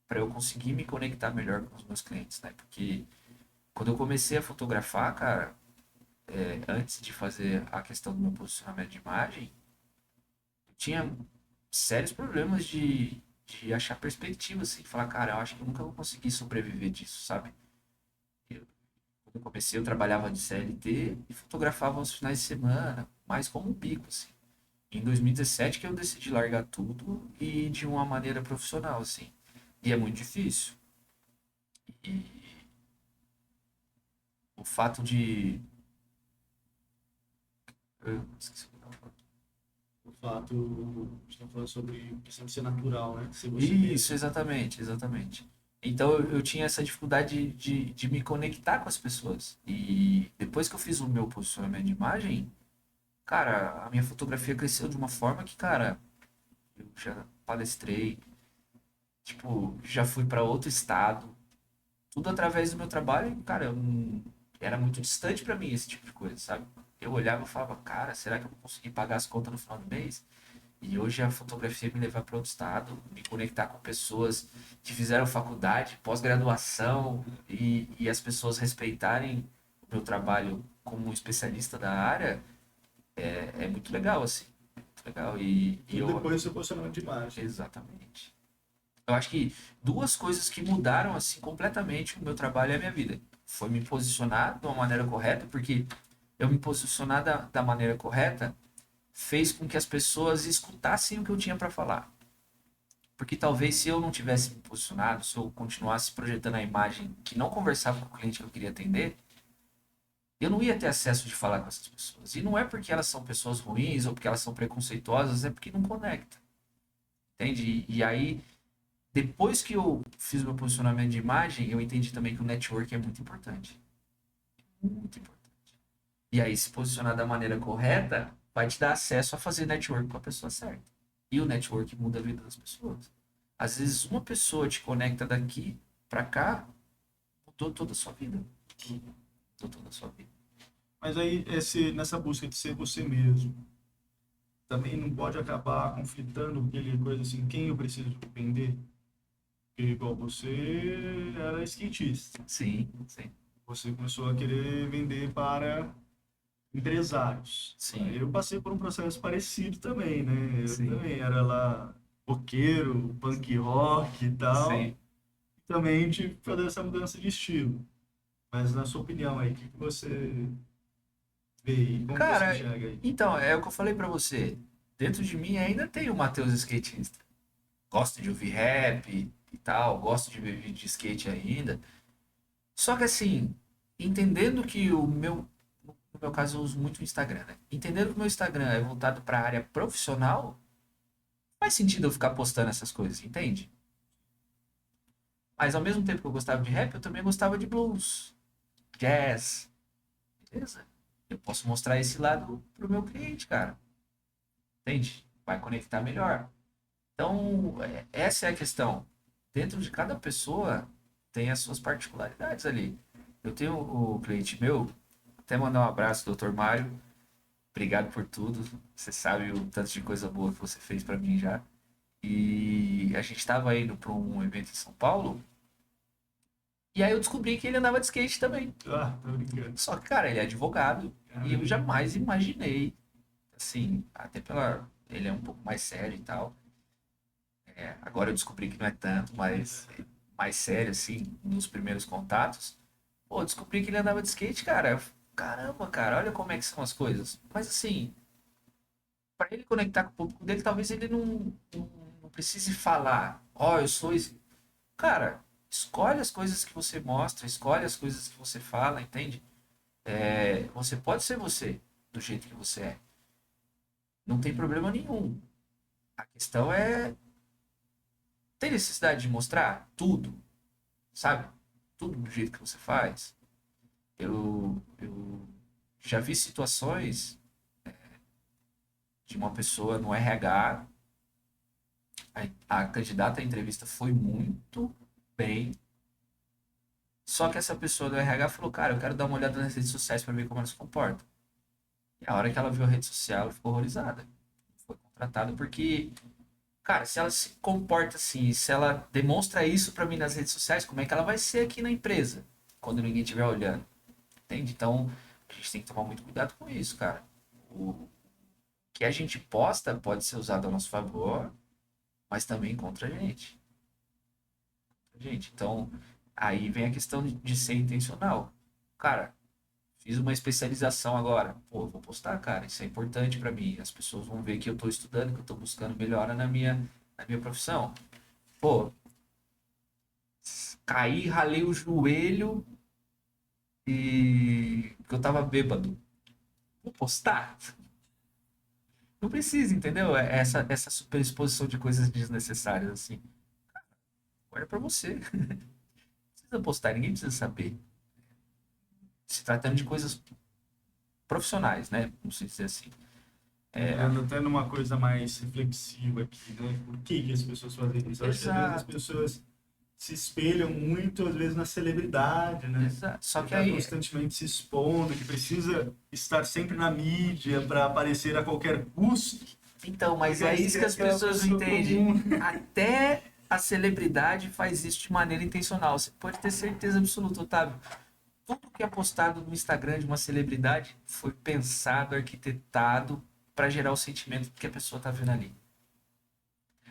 Speaker 2: para eu conseguir me conectar melhor com os meus clientes, né? Porque quando eu comecei a fotografar, cara, antes de fazer a questão do meu posicionamento de imagem, eu tinha sérios problemas de achar perspectiva, assim, falar, cara, eu acho que eu nunca vou conseguir sobreviver disso, sabe? Eu, quando eu comecei, eu trabalhava de CLT e fotografava aos finais de semana, mais como um bico, assim. Em 2017 que eu decidi largar tudo e de uma maneira profissional, assim. E é muito difícil. E o fato de. Eu esqueci o que eu tava falando.
Speaker 3: O fato, a gente está falando sobre questão de ser natural, né? Ser você
Speaker 2: Isso,
Speaker 3: mesmo.
Speaker 2: exatamente, exatamente. Então eu tinha essa dificuldade de me conectar com as pessoas. E depois que eu fiz o meu posicionamento de imagem, cara, a minha fotografia cresceu de uma forma que, cara, eu já palestrei, tipo, já fui para outro estado, tudo através do meu trabalho, e, cara, era muito distante para mim esse tipo de coisa, sabe? Eu olhava e falava, cara, será que eu vou conseguir pagar as contas no final do mês? E hoje a fotografia me levar para outro estado, me conectar com pessoas que fizeram faculdade, pós-graduação e as pessoas respeitarem o meu trabalho como um especialista da área é muito legal, assim. Muito legal. E
Speaker 3: Tudo
Speaker 2: eu.
Speaker 3: depois do seu posicionamento de imagem.
Speaker 2: Exatamente. Eu acho que duas coisas que mudaram assim completamente o meu trabalho e a minha vida. Foi me posicionar de uma maneira correta, porque eu me posicionar da maneira correta fez com que as pessoas escutassem o que eu tinha para falar. Porque talvez se eu não tivesse me posicionado, se eu continuasse projetando a imagem que não conversava com o cliente que eu queria atender, eu não ia ter acesso de falar com essas pessoas. E não é porque elas são pessoas ruins ou porque elas são preconceituosas, é porque não conecta. Entende? E aí, depois que eu fiz meu posicionamento de imagem, eu entendi também que o network é muito importante. Muito importante. E aí, se posicionar da maneira correta, vai te dar acesso a fazer network com a pessoa certa. E o network muda a vida das pessoas. Às vezes, uma pessoa te conecta daqui pra cá, mudou toda a sua vida. Mudou toda a sua vida.
Speaker 3: Mas aí, nessa busca de ser você mesmo, também não pode acabar conflitando aquele coisa assim, quem eu preciso depender? Porque, igual você era skatista.
Speaker 2: Sim, sim,
Speaker 3: Você começou a querer vender para empresários.
Speaker 2: sim,
Speaker 3: Eu passei por um processo parecido também, né? Eu
Speaker 2: sim,
Speaker 3: também era lá roqueiro, punk rock e tal.
Speaker 2: sim.
Speaker 3: Também tive que fazer essa mudança de estilo. Mas na sua opinião aí, o que que você vê aí? Como você
Speaker 2: Cara,
Speaker 3: enxerga aí?
Speaker 2: então, é o que eu falei pra você. Dentro de mim ainda tem o Matheus skatista. Gosto de ouvir rap e tal, gosto de ver vídeo de skate ainda. Só que assim, entendendo que no meu caso eu uso muito o Instagram, né? Entendendo que o meu Instagram é voltado pra área profissional, faz sentido eu ficar postando essas coisas, entende? Mas ao mesmo tempo que eu gostava de rap, eu também gostava de blues, jazz, beleza? Eu posso mostrar esse lado pro meu cliente, cara. Entende? Vai conectar melhor. Então, essa é a questão. Dentro de cada pessoa tem as suas particularidades ali. Eu tenho o cliente meu, até mandar um abraço, doutor Mário. Obrigado por tudo. Você sabe o tanto de coisa boa que você fez para mim já. E a gente estava indo para um evento em São Paulo. E aí eu descobri que ele andava de skate também.
Speaker 3: Ah, tô brincando.
Speaker 2: Só que, cara, ele é advogado. E eu
Speaker 3: Caramba.
Speaker 2: jamais imaginei, assim, até pela. Ele é um pouco mais sério e tal. Agora eu descobri que não é tanto, mas mais sério, assim, nos primeiros contatos. Pô, descobri que ele andava de skate, cara. Caramba, cara, olha como é que são as coisas. Mas assim, para ele conectar com o público dele, talvez ele não precise falar, ó, eu sou esse. Cara, escolhe as coisas que você mostra, escolhe as coisas que você fala, entende? Você pode ser você, do jeito que você é. Não tem problema nenhum. A questão é, tem necessidade de mostrar tudo, sabe? Tudo do jeito que você faz. Eu já vi situações de uma pessoa no RH, a candidata à entrevista foi muito bem, só que essa pessoa do RH falou, cara, eu quero dar uma olhada nas redes sociais para ver como ela se comporta. E a hora que ela viu a rede social, ela ficou horrorizada. Foi contratada porque, cara, se ela se comporta assim, se ela demonstra isso para mim nas redes sociais, como é que ela vai ser aqui na empresa, quando ninguém estiver olhando? Entende? Então, a gente tem que tomar muito cuidado com isso, cara. O que a gente posta pode ser usado a nosso favor, mas também contra a gente. Gente, então aí vem a questão de ser intencional. Cara, fiz uma especialização agora. Pô, vou postar, cara. Isso é importante pra mim. As pessoas vão ver que eu tô estudando, que eu tô buscando melhora na minha profissão. Pô, caí, ralei o joelho e que eu tava bêbado. Vou postar? Não precisa, entendeu? Essa superexposição de coisas desnecessárias, assim. Guarda pra você. Não precisa postar, ninguém precisa saber. Se tratando de coisas profissionais, né? Vamos dizer assim.
Speaker 3: Entrando até numa coisa mais reflexiva aqui, né? Por que que as pessoas fazem isso? Eu acho que às vezes as
Speaker 2: Exato,
Speaker 3: pessoas se espelham muito, às vezes, na celebridade, né?
Speaker 2: exato. Só
Speaker 3: Que
Speaker 2: que
Speaker 3: está
Speaker 2: aí,
Speaker 3: constantemente se expondo, que precisa estar sempre na mídia para aparecer a qualquer custo.
Speaker 2: então, mas
Speaker 3: E
Speaker 2: é
Speaker 3: aí
Speaker 2: isso que as
Speaker 3: esquece que é a
Speaker 2: pessoas não
Speaker 3: pessoa
Speaker 2: entendem.
Speaker 3: comum.
Speaker 2: Até a celebridade faz isso de maneira intencional. Você pode ter certeza absoluta, Otávio. Tudo que é postado no Instagram de uma celebridade foi pensado, arquitetado para gerar o sentimento que a pessoa tá vendo ali.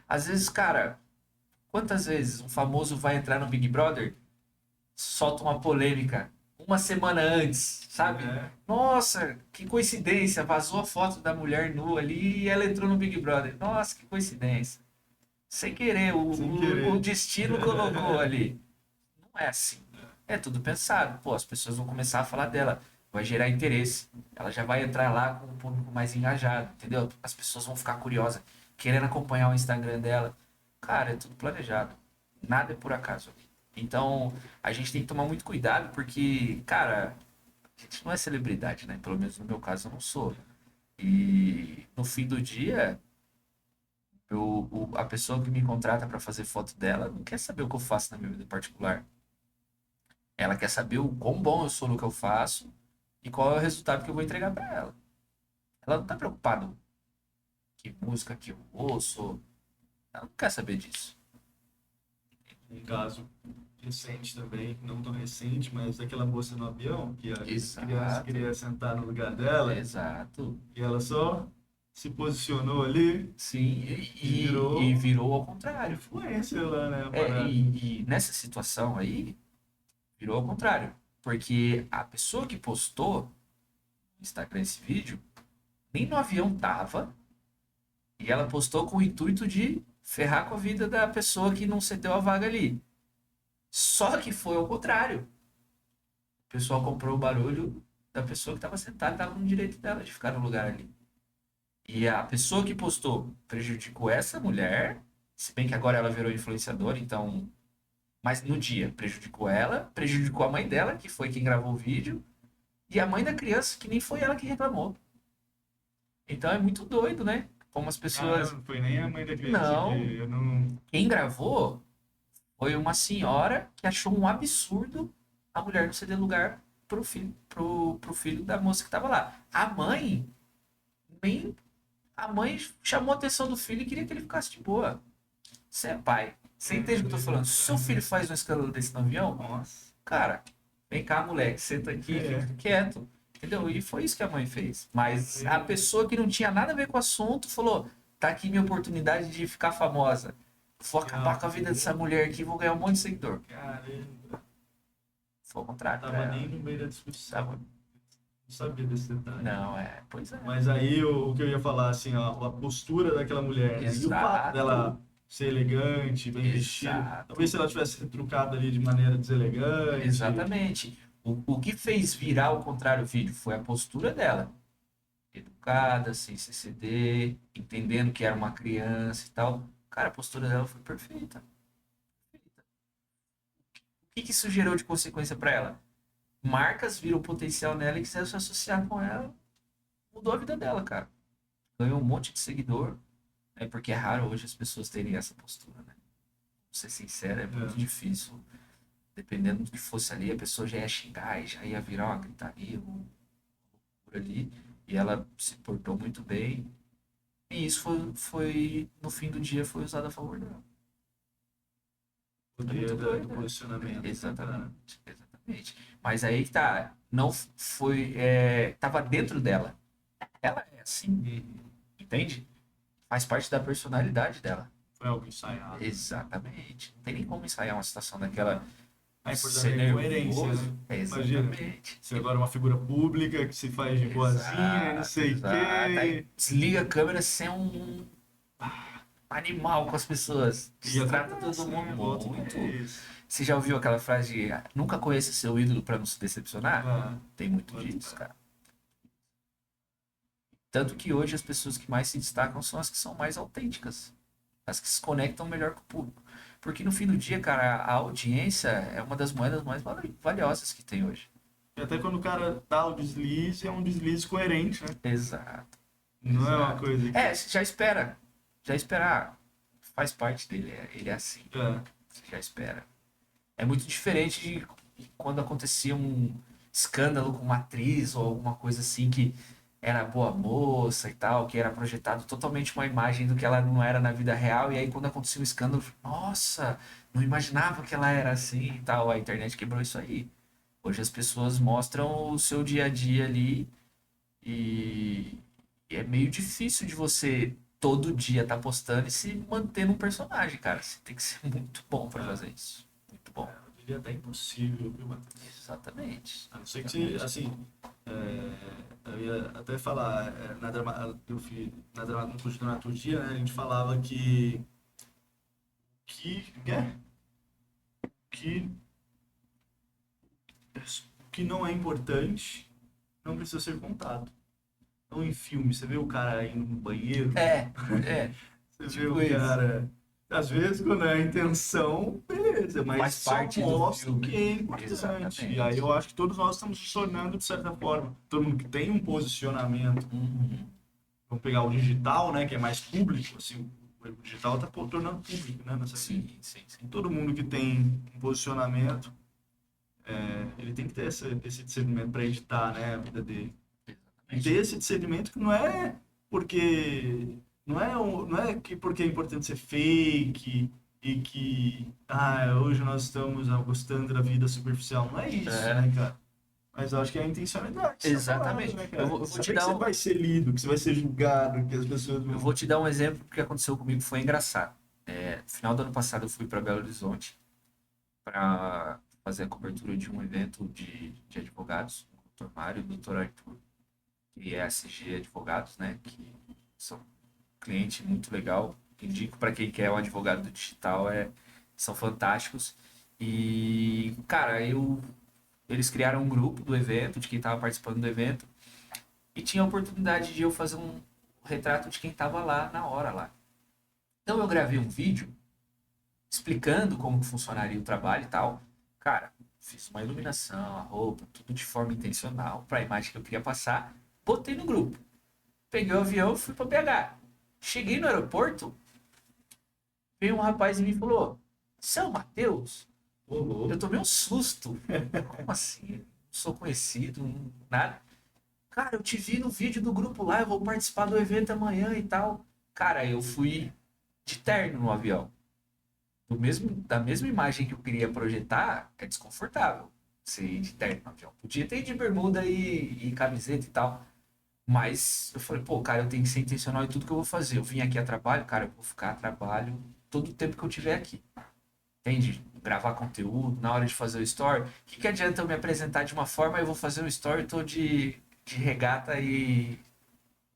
Speaker 2: Às vezes, cara, quantas vezes um famoso vai entrar no Big Brother, solta uma polêmica uma semana antes, sabe?
Speaker 3: É,
Speaker 2: Nossa, que coincidência, vazou a foto da mulher nua ali e ela entrou no Big Brother. Nossa, que coincidência. Sem querer,
Speaker 3: sem
Speaker 2: o
Speaker 3: querer.
Speaker 2: destino colocou ali. Não é assim. É tudo pensado. Pô, as pessoas vão começar a falar dela. Vai gerar interesse. Ela já vai entrar lá com um público mais engajado, entendeu? As pessoas vão ficar curiosas, querendo acompanhar o Instagram dela. Cara, é tudo planejado. Nada é por acaso. Então, a gente tem que tomar muito cuidado, porque, cara, a gente não é celebridade, né? Pelo menos no meu caso, eu não sou. E no fim do dia, a pessoa que me contrata para fazer foto dela não quer saber o que eu faço na minha vida particular. Ela quer saber o quão bom eu sou no que eu faço e qual é o resultado que eu vou entregar para ela. Ela não tá preocupada que música que eu ouço. Ela não quer saber disso.
Speaker 3: Um caso recente também, não tão recente, mas daquela moça no avião, que a criança
Speaker 2: Exato.
Speaker 3: queria sentar no lugar dela,
Speaker 2: Exato.
Speaker 3: e ela só se posicionou ali
Speaker 2: Sim,
Speaker 3: e
Speaker 2: e
Speaker 3: virou
Speaker 2: virou ao contrário.
Speaker 3: influencer lá, né? A
Speaker 2: É,
Speaker 3: parada.
Speaker 2: e nessa situação aí, virou ao contrário. Porque a pessoa que postou no Instagram esse vídeo, nem no avião tava, e ela postou com o intuito de ferrar com a vida da pessoa que não cedeu a vaga ali. Só que foi ao contrário. O pessoal comprou o barulho da pessoa que estava sentada, estava no direito dela de ficar no lugar ali. E a pessoa que postou prejudicou essa mulher, se bem que agora ela virou influenciadora, então. Mas no dia prejudicou ela, prejudicou a mãe dela, que foi quem gravou o vídeo, e a mãe da criança, que nem foi ela que reclamou. Então é muito doido, né? Como as
Speaker 3: Ah,
Speaker 2: pessoas.
Speaker 3: não foi nem a mãe da criança que
Speaker 2: Não.
Speaker 3: eu não.
Speaker 2: Quem gravou foi uma senhora que achou um absurdo a mulher não ceder lugar pro filho da moça que estava lá. A mãe nem. A mãe chamou a atenção do filho e queria que ele ficasse de boa. Você é pai. Você entende o que eu tô falando? Se seu filho faz um escândalo desse no avião,
Speaker 3: Nossa.
Speaker 2: cara, vem cá, moleque, senta aqui e fica quieto. Entendeu? E foi isso que a mãe fez. Mas a pessoa que não tinha nada a ver com o assunto falou: tá aqui minha oportunidade de ficar famosa. Vou acabar com a vida dessa mulher aqui e vou ganhar um monte de seguidor.
Speaker 3: Caramba.
Speaker 2: Foi ao contrário.
Speaker 3: Tava nem no meio da discussão.
Speaker 2: Tava-
Speaker 3: Não sabia desse detalhe.
Speaker 2: Não, pois é.
Speaker 3: Mas aí o que eu ia falar, assim, ó, a postura daquela mulher, né? E o fato
Speaker 2: Exato.
Speaker 3: dela ser elegante, bem vestida.
Speaker 2: Exato.
Speaker 3: Talvez se ela tivesse trucado ali de maneira deselegante.
Speaker 2: Exatamente. O que fez virar ao contrário o vídeo foi a postura dela. Educada, sem se ceder, entendendo que era uma criança e tal. Cara, a postura dela foi perfeita. O que isso gerou de consequência para ela? Marcas viram potencial nela e quiseram se associar com ela. Mudou a vida dela, cara. Ganhou um monte de seguidor. É porque é raro hoje as pessoas terem essa postura, né? Vou ser sincero, é muito difícil. Dependendo do que fosse ali, a pessoa já ia xingar e já ia virar uma gritaria, por ali. E ela se portou muito bem. E isso no fim do dia, foi usado a favor dela.
Speaker 3: Poder
Speaker 2: muito
Speaker 3: do
Speaker 2: doido, né?
Speaker 3: posicionamento.
Speaker 2: Exatamente, exatamente. Mas aí que tá, não foi, tava dentro dela. Ela é assim, entende? Faz parte da personalidade dela.
Speaker 3: Foi algo ensaiado.
Speaker 2: Exatamente. Não tem nem como ensaiar uma situação daquela.
Speaker 3: A
Speaker 2: Ser
Speaker 3: importante é a coerência,
Speaker 2: nervoso.
Speaker 3: né?
Speaker 2: Exatamente.
Speaker 3: Você agora é uma figura pública que se faz de boazinha e não sei o
Speaker 2: Exato. Aí
Speaker 3: quê.
Speaker 2: desliga a câmera sem um animal com as pessoas.
Speaker 3: E
Speaker 2: Trata
Speaker 3: acontece,
Speaker 2: todo mundo
Speaker 3: né? Volta
Speaker 2: muito.
Speaker 3: é isso.
Speaker 2: Você já ouviu aquela frase de nunca conheça seu ídolo pra não se decepcionar?
Speaker 3: Ah,
Speaker 2: Tem muito disso, cara. Tanto que hoje as pessoas que mais se destacam são as que são mais autênticas. As que se conectam melhor com o público. Porque no fim do dia, cara, a audiência é uma das moedas mais valiosas que tem hoje.
Speaker 3: e até quando o cara dá o deslize, é um deslize coerente, né?
Speaker 2: Exato.
Speaker 3: Não é uma
Speaker 2: Exato.
Speaker 3: coisa que...
Speaker 2: Você já espera. Já espera. Faz parte dele. Ele é assim.
Speaker 3: É.
Speaker 2: Você já espera. É muito diferente de quando acontecia um escândalo com uma atriz ou alguma coisa assim que era boa moça e tal, que era projetado totalmente uma imagem do que ela não era na vida real, e aí quando acontecia um escândalo, nossa, não imaginava que ela era assim e tal. A internet quebrou isso aí. Hoje as pessoas mostram o seu dia a dia ali e é meio difícil de você todo dia estar postando e se manter num personagem, cara. Você tem que ser muito bom pra fazer isso. Muito bom.
Speaker 3: Eu diria até impossível, viu, Matheus?
Speaker 2: Exatamente.
Speaker 3: A não ser que você, assim, eu ia até falar, no curso de dramaturgia, né, a gente falava que, que o que não é importante não precisa ser contado. Então, em filme, você vê o cara indo no banheiro, você vê
Speaker 2: tipo
Speaker 3: o
Speaker 2: isso.
Speaker 3: cara... Às vezes, quando é a intenção, beleza, mas
Speaker 2: Faz
Speaker 3: só
Speaker 2: parte do
Speaker 3: mostra
Speaker 2: filme.
Speaker 3: que é importante.
Speaker 2: Exatamente.
Speaker 3: E aí eu acho que todos nós estamos nos tornando, de certa forma, todo mundo que tem um posicionamento,
Speaker 2: Uhum.
Speaker 3: vamos pegar o digital, né, que é mais público, assim, o digital está tornando público, né, nessa vida.
Speaker 2: Sim, sim.
Speaker 3: Todo mundo que tem um posicionamento, ele tem que ter esse discernimento para editar, né, a vida dele. E ter esse discernimento que não é porque... Não é que porque é importante ser fake, e que hoje nós estamos gostando da vida superficial. Não é isso,
Speaker 2: É,
Speaker 3: né, cara? Mas eu acho que é a intencionalidade que você tá falando,
Speaker 2: exatamente.
Speaker 3: né,
Speaker 2: Eu
Speaker 3: cara?
Speaker 2: vou, eu vou te
Speaker 3: Saber que
Speaker 2: dar
Speaker 3: você
Speaker 2: um,
Speaker 3: vai ser lido, que você vai ser julgado, que as pessoas
Speaker 2: eu
Speaker 3: vão.
Speaker 2: vou te dar um exemplo que aconteceu comigo, foi engraçado. No final do ano passado eu fui para Belo Horizonte para fazer a cobertura de um evento de advogados, o Dr. Mário e o Dr. Arthur, que é a SG Advogados, né? Que são cliente muito legal. Indico para quem quer um advogado do digital, são fantásticos. E, cara, eles criaram um grupo do evento, de quem estava participando do evento, e tinha a oportunidade de eu fazer um retrato de quem estava lá na hora lá. Então eu gravei um vídeo explicando como funcionaria o trabalho e tal. Cara, fiz uma iluminação, a roupa, tudo de forma intencional, para a imagem que eu queria passar, botei no grupo. Peguei o avião e fui para BH. Cheguei no aeroporto, veio um rapaz e me falou: Você é o Matheus?
Speaker 3: Ô, louco.
Speaker 2: Eu tomei um susto. Como assim? Não sou conhecido, nada. Cara, eu te vi no vídeo do grupo lá, eu vou participar do evento amanhã e tal. Cara, eu fui de terno no avião. Da mesma imagem que eu queria projetar, é desconfortável você ir de terno no avião. Podia ter ido de bermuda e camiseta e tal. Mas eu falei, pô, cara, eu tenho que ser intencional em tudo que eu vou fazer. Eu vim aqui a trabalho, cara, eu vou ficar a trabalho todo o tempo que eu tiver aqui. Entende? Gravar conteúdo, na hora de fazer o story. O que adianta eu me apresentar de uma forma e eu vou fazer um story todo de regata e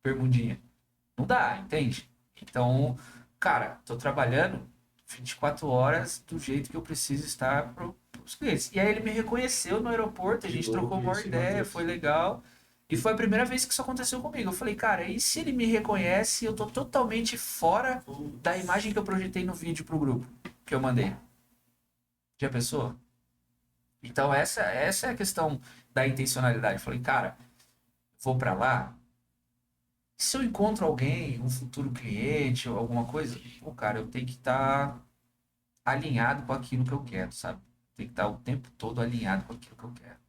Speaker 2: bermudinha? Não dá, entende? Então, cara, tô trabalhando 24 horas do jeito que eu preciso estar pros clientes. E aí ele me reconheceu no aeroporto, a
Speaker 3: Que
Speaker 2: gente
Speaker 3: louco
Speaker 2: trocou uma
Speaker 3: isso, hein,
Speaker 2: ideia,
Speaker 3: Matheus?
Speaker 2: foi legal. E foi a primeira vez que isso aconteceu comigo. Eu falei, cara, e se ele me reconhece, eu tô totalmente fora da imagem que eu projetei no vídeo pro grupo que eu mandei. Já pensou? Então essa é a questão da intencionalidade. Eu falei, cara, vou para lá. Se eu encontro alguém, um futuro cliente ou alguma coisa, pô, cara, eu tenho que estar alinhado com aquilo que eu quero, sabe? Tem que estar o tempo todo alinhado com aquilo que eu quero.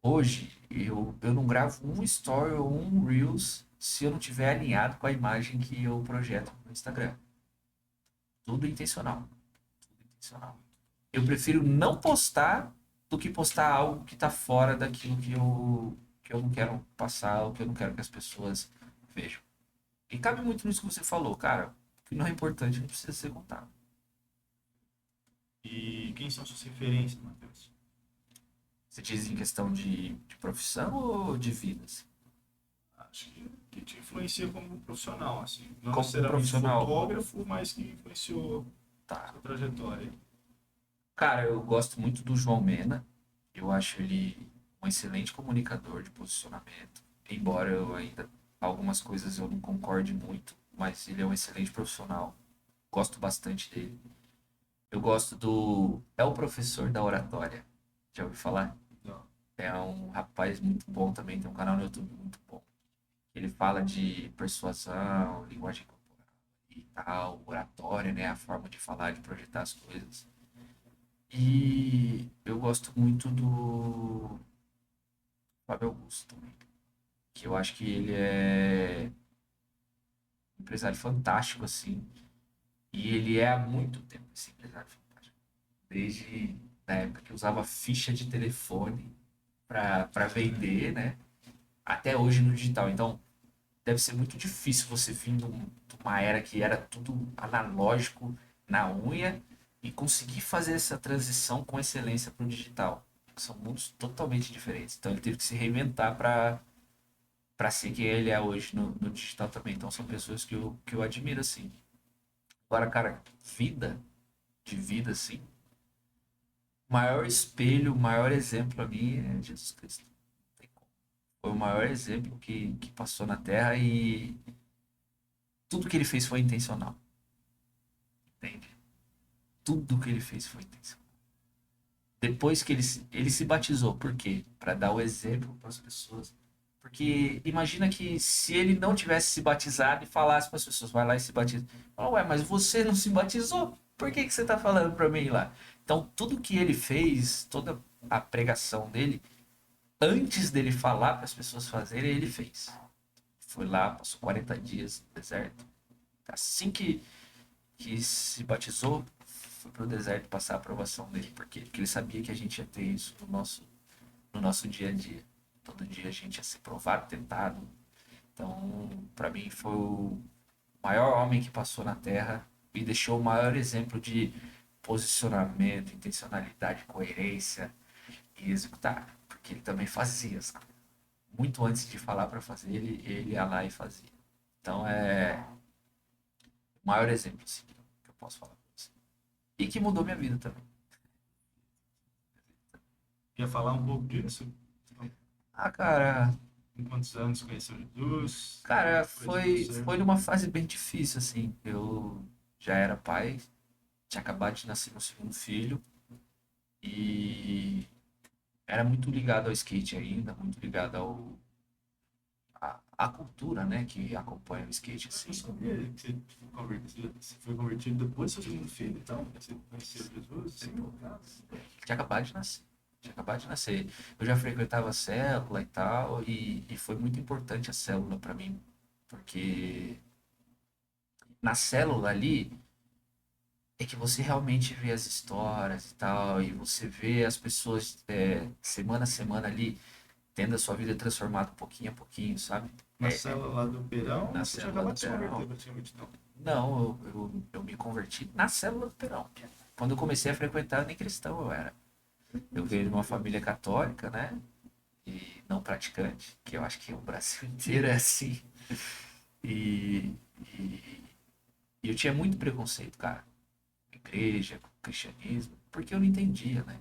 Speaker 2: Hoje, eu não gravo um story ou um Reels se eu não tiver alinhado com a imagem que eu projeto no Instagram. Tudo intencional. Tudo intencional. Eu prefiro não postar do que postar algo que está fora daquilo que eu não quero passar ou que eu não quero que as pessoas vejam. E cabe muito nisso que você falou, cara. O que não é importante não precisa ser contado.
Speaker 3: E quem são suas referências, Matheus?
Speaker 2: Você diz em questão de profissão ou de vidas?
Speaker 3: Acho que te influencia como profissional, assim. Não
Speaker 2: Como
Speaker 3: necessariamente
Speaker 2: profissional,
Speaker 3: fotógrafo, mas que influenciou
Speaker 2: tá.
Speaker 3: sua trajetória.
Speaker 2: Cara, eu gosto muito do João Mena. Eu acho ele um excelente comunicador de posicionamento. Embora eu ainda algumas coisas eu não concorde muito, mas ele é um excelente profissional. Gosto bastante dele. Eu gosto do. É o professor da oratória. Já ouviu falar?
Speaker 3: Não.
Speaker 2: É um rapaz muito bom também, tem um canal no YouTube muito bom. Ele fala de persuasão, linguagem corporal e tal, oratória, né? A forma de falar, de projetar as coisas. E eu gosto muito do Fábio Augusto também, que eu acho que ele é um empresário fantástico, assim. E ele é há muito tempo esse empresário fantástico. Desde a época que usava ficha de telefone para vender, né? Até hoje no digital. Então, deve ser muito difícil você vir de uma era que era tudo analógico na unha e conseguir fazer essa transição com excelência para o digital. São mundos totalmente diferentes. Então ele teve que se reinventar para ser quem ele é hoje no digital também. Então são pessoas que eu admiro assim. Agora, cara, de vida assim, maior espelho, maior exemplo a mim é Jesus Cristo. Não tem como. Foi o maior exemplo que passou na Terra e tudo que ele fez foi intencional. Entende? Tudo que ele fez foi intencional. Depois que ele se batizou, por quê? Para dar o exemplo para as pessoas. Porque imagina que se ele não tivesse se batizado e falasse para as pessoas, vai lá e se batiza. Fala, ué, mas você não se batizou? Por que você está falando para mim lá? Então, tudo que ele fez, toda a pregação dele, antes dele falar para as pessoas fazerem, ele fez. Foi lá, passou 40 dias no deserto. Assim que que se batizou, foi pro deserto passar a aprovação dele. Por quê? Porque ele sabia que a gente ia ter isso no nosso dia a dia. Todo dia a gente ia ser provado, tentado. Então, para mim, foi o maior homem que passou na Terra e deixou o maior exemplo de posicionamento, intencionalidade, coerência e executar. Porque ele também fazia as coisas. Muito antes de falar para fazer, ele ia lá e fazia. Então, é o maior exemplo assim, que eu posso falar pra você. E que mudou minha vida também.
Speaker 3: Quer falar um pouco disso?
Speaker 2: Ah, cara,
Speaker 3: Em quantos anos conheceu Jesus?
Speaker 2: cara,
Speaker 3: Depois de você?
Speaker 2: foi numa fase bem difícil, assim. Eu já era pai, tinha acabado de nascer meu segundo filho e era muito ligado ao skate ainda, muito ligado à cultura, né, que acompanha o skate, assim.
Speaker 3: Eu sabia que você foi convertido depois do seu segundo filho, então? Você conheceu Jesus? Sim, no caso.
Speaker 2: Tinha acabado de nascer. Tinha acabado de nascer. Eu já frequentava a célula e tal, e foi muito importante a célula para mim, porque na célula ali é que você realmente vê as histórias e tal, e você vê as pessoas semana a semana ali tendo a sua vida transformada pouquinho a pouquinho, sabe?
Speaker 3: Na célula lá do Perão,
Speaker 2: Na
Speaker 3: você tinha
Speaker 2: célula
Speaker 3: acabado
Speaker 2: do
Speaker 3: de se converter,
Speaker 2: Perão.
Speaker 3: praticamente, não.
Speaker 2: Não, eu me converti na célula do Perão. Quando eu comecei a frequentar, nem cristão eu era. Eu venho de uma família católica, né? E não praticante, que eu acho que o Brasil inteiro é assim. E, e, e eu tinha muito preconceito, cara, com a igreja, com o cristianismo, porque eu não entendia, né?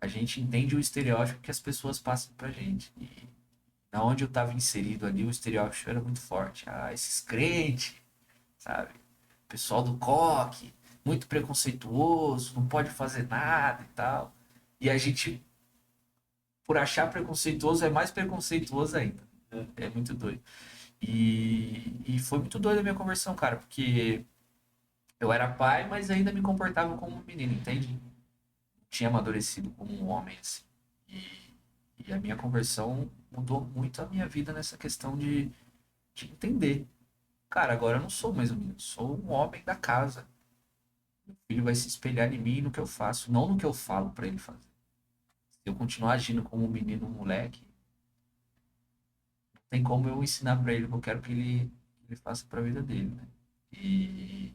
Speaker 2: A gente entende o estereótipo que as pessoas passam pra gente. E na onde eu estava inserido ali, o estereótipo era muito forte. Ah, esses crentes, sabe? Pessoal do coque, muito preconceituoso, não pode fazer nada e tal. E a gente, por achar preconceituoso, é mais preconceituoso ainda. É muito doido. E foi muito doido a minha conversão, cara, porque eu era pai, mas ainda me comportava como um menino, entende? Tinha amadurecido como um homem, assim. E a minha conversão mudou muito a minha vida nessa questão de entender. Cara, agora eu não sou mais um menino, sou um homem da casa. Meu filho vai se espelhar em mim e no que eu faço, não no que eu falo pra ele fazer. Se eu continuar agindo como um menino, um moleque, não tem como eu ensinar pra ele o que eu quero que ele faça pra vida dele, né? E,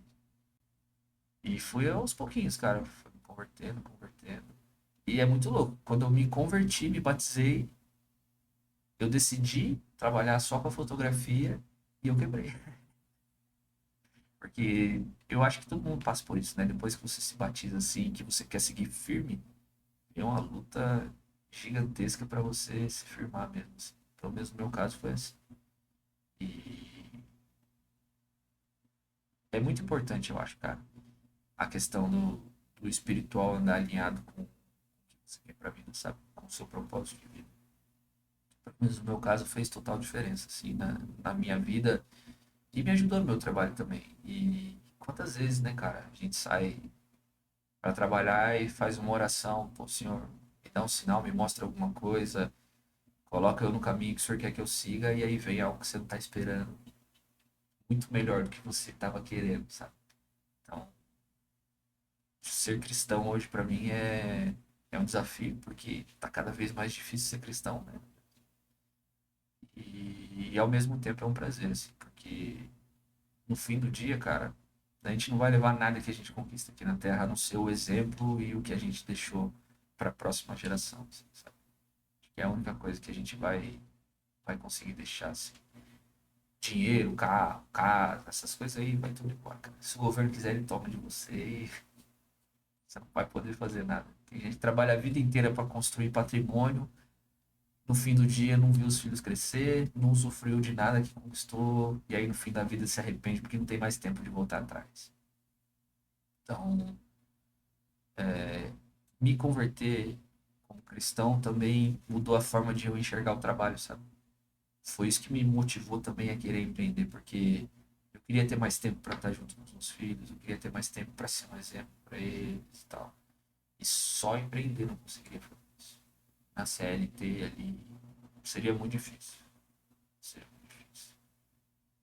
Speaker 2: e fui aos pouquinhos, cara. Fui me convertendo, convertendo. E é muito louco. Quando eu me converti, me batizei, eu decidi trabalhar só com a fotografia e eu quebrei. Porque eu acho que todo mundo passa por isso, né? Depois que você se batiza assim, que você quer seguir firme, é uma luta gigantesca para você se firmar mesmo, assim. Pelo menos no meu caso foi assim. E é muito importante, eu acho, cara, a questão do espiritual andar alinhado com o que você quer pra vida, sabe? Com o seu propósito de vida. Pelo menos no meu caso fez total diferença, assim, na minha vida e me ajudou no meu trabalho também. E quantas vezes, né, cara, a gente sai para trabalhar e faz uma oração, pô, Senhor, me dá um sinal, me mostra alguma coisa, coloca eu no caminho que o Senhor quer que eu siga, e aí vem algo que você não tá esperando, muito melhor do que você estava querendo, sabe? Então, ser cristão hoje para mim é um desafio, porque tá cada vez mais difícil ser cristão, né? E ao mesmo tempo é um prazer, assim, porque no fim do dia, cara, a gente não vai levar nada que a gente conquista aqui na Terra, a não ser o exemplo e o que a gente deixou para a próxima geração, assim, sabe? Que é a única coisa que a gente vai conseguir deixar, assim. Dinheiro, carro, casa, essas coisas aí vai tudo embora, cara. Se o governo quiser, ele toma de você e você não vai poder fazer nada. Tem gente que trabalha a vida inteira para construir patrimônio, no fim do dia não viu os filhos crescer, não usufruiu de nada que conquistou, e aí no fim da vida se arrepende porque não tem mais tempo de voltar atrás. Então, me converter como cristão também mudou a forma de eu enxergar o trabalho, sabe? Foi isso que me motivou também a querer empreender, porque eu queria ter mais tempo para estar junto com os meus filhos, eu queria ter mais tempo para ser um exemplo para eles e tal. E só empreender não conseguiria fazer isso. Na CLT ali seria muito difícil. Seria muito difícil.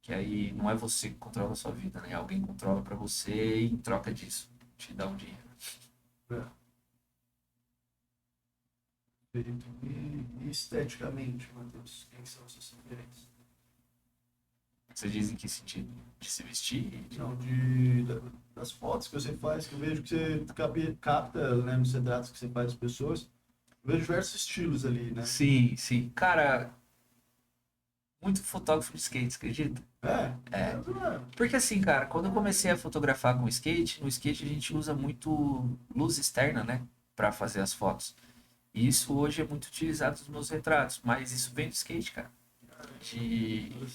Speaker 2: Que Que aí não é você que controla a sua vida, né? Alguém controla pra você e em troca disso te dá um dinheiro.
Speaker 3: É. Perfeito. E esteticamente, Matheus, quem são as suas referências?
Speaker 2: Você diz em que sentido? De se vestir?
Speaker 3: Não, das fotos que você faz, que eu vejo que você capta, né, nos retratos que você faz das pessoas, eu vejo diversos estilos ali, né?
Speaker 2: Sim, sim. Cara, muito fotógrafo de skate, você acredita?
Speaker 3: É,
Speaker 2: É.
Speaker 3: é.
Speaker 2: Porque assim, cara, quando eu comecei a fotografar com skate, no skate a gente usa muito luz externa, né? Pra fazer as fotos. E isso hoje é muito utilizado nos meus retratos, mas isso vem do skate, cara.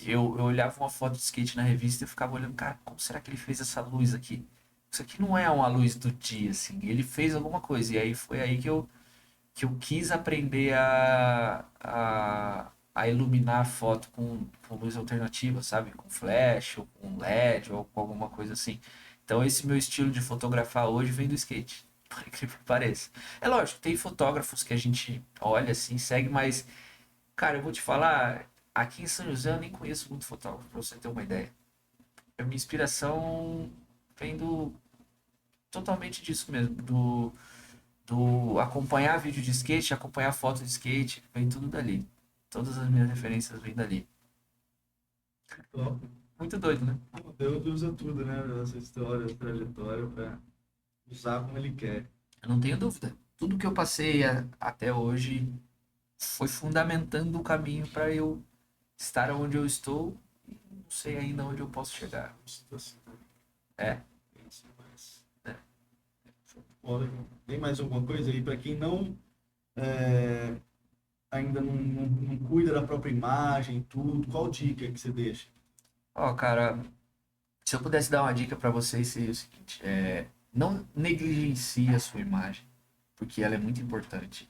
Speaker 2: Eu olhava uma foto de skate na revista e eu ficava olhando, cara, como será que ele fez essa luz aqui? Isso aqui não é uma luz do dia, assim. Ele fez alguma coisa. E aí foi aí que eu quis aprender a iluminar a foto com luz alternativa, sabe? Com flash, ou com LED, ou com alguma coisa assim. Então esse meu estilo de fotografar hoje vem do skate, por incrível que pareça. É lógico, tem fotógrafos que a gente olha assim, segue, mas, cara, eu vou te falar, aqui em São José eu nem conheço muito fotógrafo, pra você ter uma ideia. A minha inspiração vem totalmente disso mesmo, do acompanhar vídeo de skate, acompanhar foto de skate, vem tudo dali. Todas as minhas referências vêm dali.
Speaker 3: Top.
Speaker 2: Muito doido, né?
Speaker 3: O Deus usa tudo, né? Essa história, essa trajetória, para usar como ele quer.
Speaker 2: Eu não tenho dúvida. Tudo que eu passei até hoje foi fundamentando o caminho para eu estar onde eu estou e não sei ainda onde eu posso chegar. É,
Speaker 3: Mas, olha, tem mais alguma coisa aí para quem não é, ainda não cuida da própria imagem, tudo? Qual dica que você deixa?
Speaker 2: ó, cara, se eu pudesse dar uma dica para vocês, seria o seguinte: não negligencie a sua imagem, porque ela é muito importante.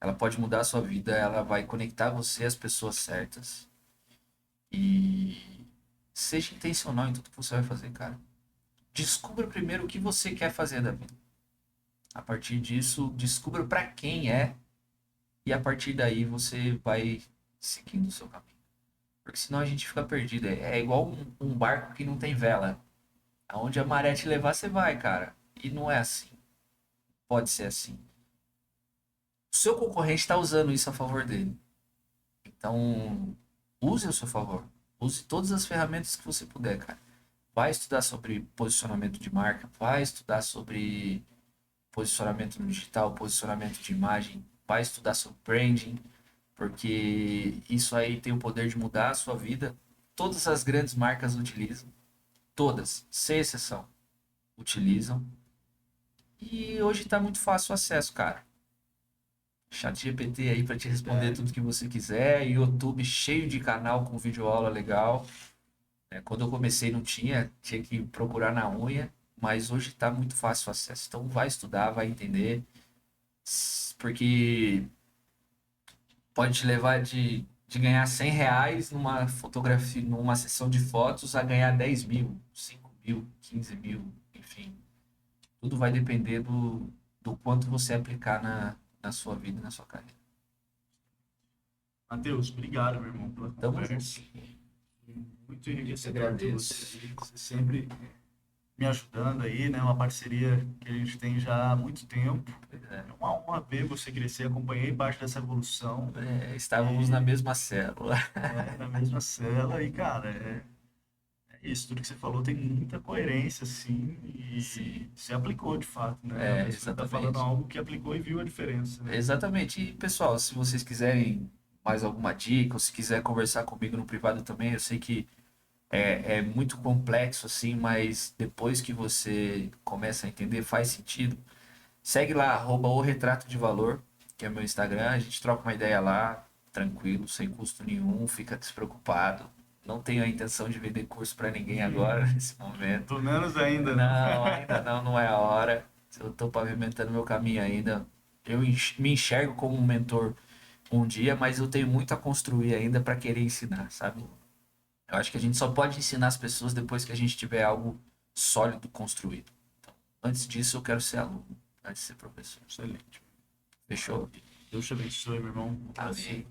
Speaker 2: Ela pode mudar a sua vida, ela vai conectar você às pessoas certas. E seja intencional em tudo que você vai fazer, cara. Descubra primeiro o que você quer fazer da vida. A partir disso, descubra para quem é e a partir daí você vai seguindo o seu caminho. Porque senão a gente fica perdido. É igual um barco que não tem vela. Aonde a maré te levar, você vai, cara. E não é assim. Pode ser assim. O seu concorrente está usando isso a favor dele. Então, use ao seu favor. Use todas as ferramentas que você puder, cara. Vai estudar sobre posicionamento de marca, vai estudar sobre posicionamento no digital, posicionamento de imagem, vai estudar sobre branding, porque isso aí tem o poder de mudar a sua vida. Todas as grandes marcas utilizam, todas, sem exceção, utilizam. E hoje está muito fácil o acesso, cara. ChatGPT aí para te responder
Speaker 3: É,
Speaker 2: tudo que você quiser, YouTube cheio de canal com videoaula legal. Quando eu comecei não tinha que procurar na unha, mas hoje está muito fácil o acesso. Então vai estudar, vai entender, porque pode te levar de ganhar R$ 100 numa fotografia, numa sessão de fotos a ganhar 10 mil, 5 mil, 15 mil, enfim. Tudo vai depender do quanto você aplicar na sua vida e na sua carreira.
Speaker 3: Matheus, obrigado, meu irmão, pela
Speaker 2: Tamo
Speaker 3: conversa. Muito enriquecedor ter
Speaker 2: agradeço.
Speaker 3: você sempre me ajudando aí, né? Uma parceria que a gente tem já há muito tempo.
Speaker 2: É,
Speaker 3: É uma honra ver você crescer, acompanhei parte dessa evolução,
Speaker 2: estávamos na mesma célula.
Speaker 3: na mesma cela e, cara, é isso, tudo que você falou tem muita coerência, assim,
Speaker 2: Sim,
Speaker 3: e se aplicou de fato, né? A pessoa está falando
Speaker 2: exatamente.
Speaker 3: algo que aplicou e viu a diferença, né?
Speaker 2: Exatamente. E, pessoal, se vocês quiserem mais alguma dica, ou se quiser conversar comigo no privado também, eu sei que é muito complexo, assim, mas depois que você começa a entender, faz sentido. Segue lá, @o retrato de valor, que é meu Instagram. A gente troca uma ideia lá, tranquilo, sem custo nenhum, fica despreocupado. Não tenho a intenção de vender curso para ninguém agora, nesse momento.
Speaker 3: Pelo menos ainda, né?
Speaker 2: Não, ainda não, não é a hora. Eu tô pavimentando meu caminho ainda. Eu me enxergo como um mentor um dia, mas eu tenho muito a construir ainda para querer ensinar, sabe? Eu acho que a gente só pode ensinar as pessoas depois que a gente tiver algo sólido construído. Então, antes disso, eu quero ser aluno, antes de ser professor.
Speaker 3: Excelente.
Speaker 2: Fechou?
Speaker 3: Deus te abençoe, meu irmão. Um prazer.
Speaker 2: Amém.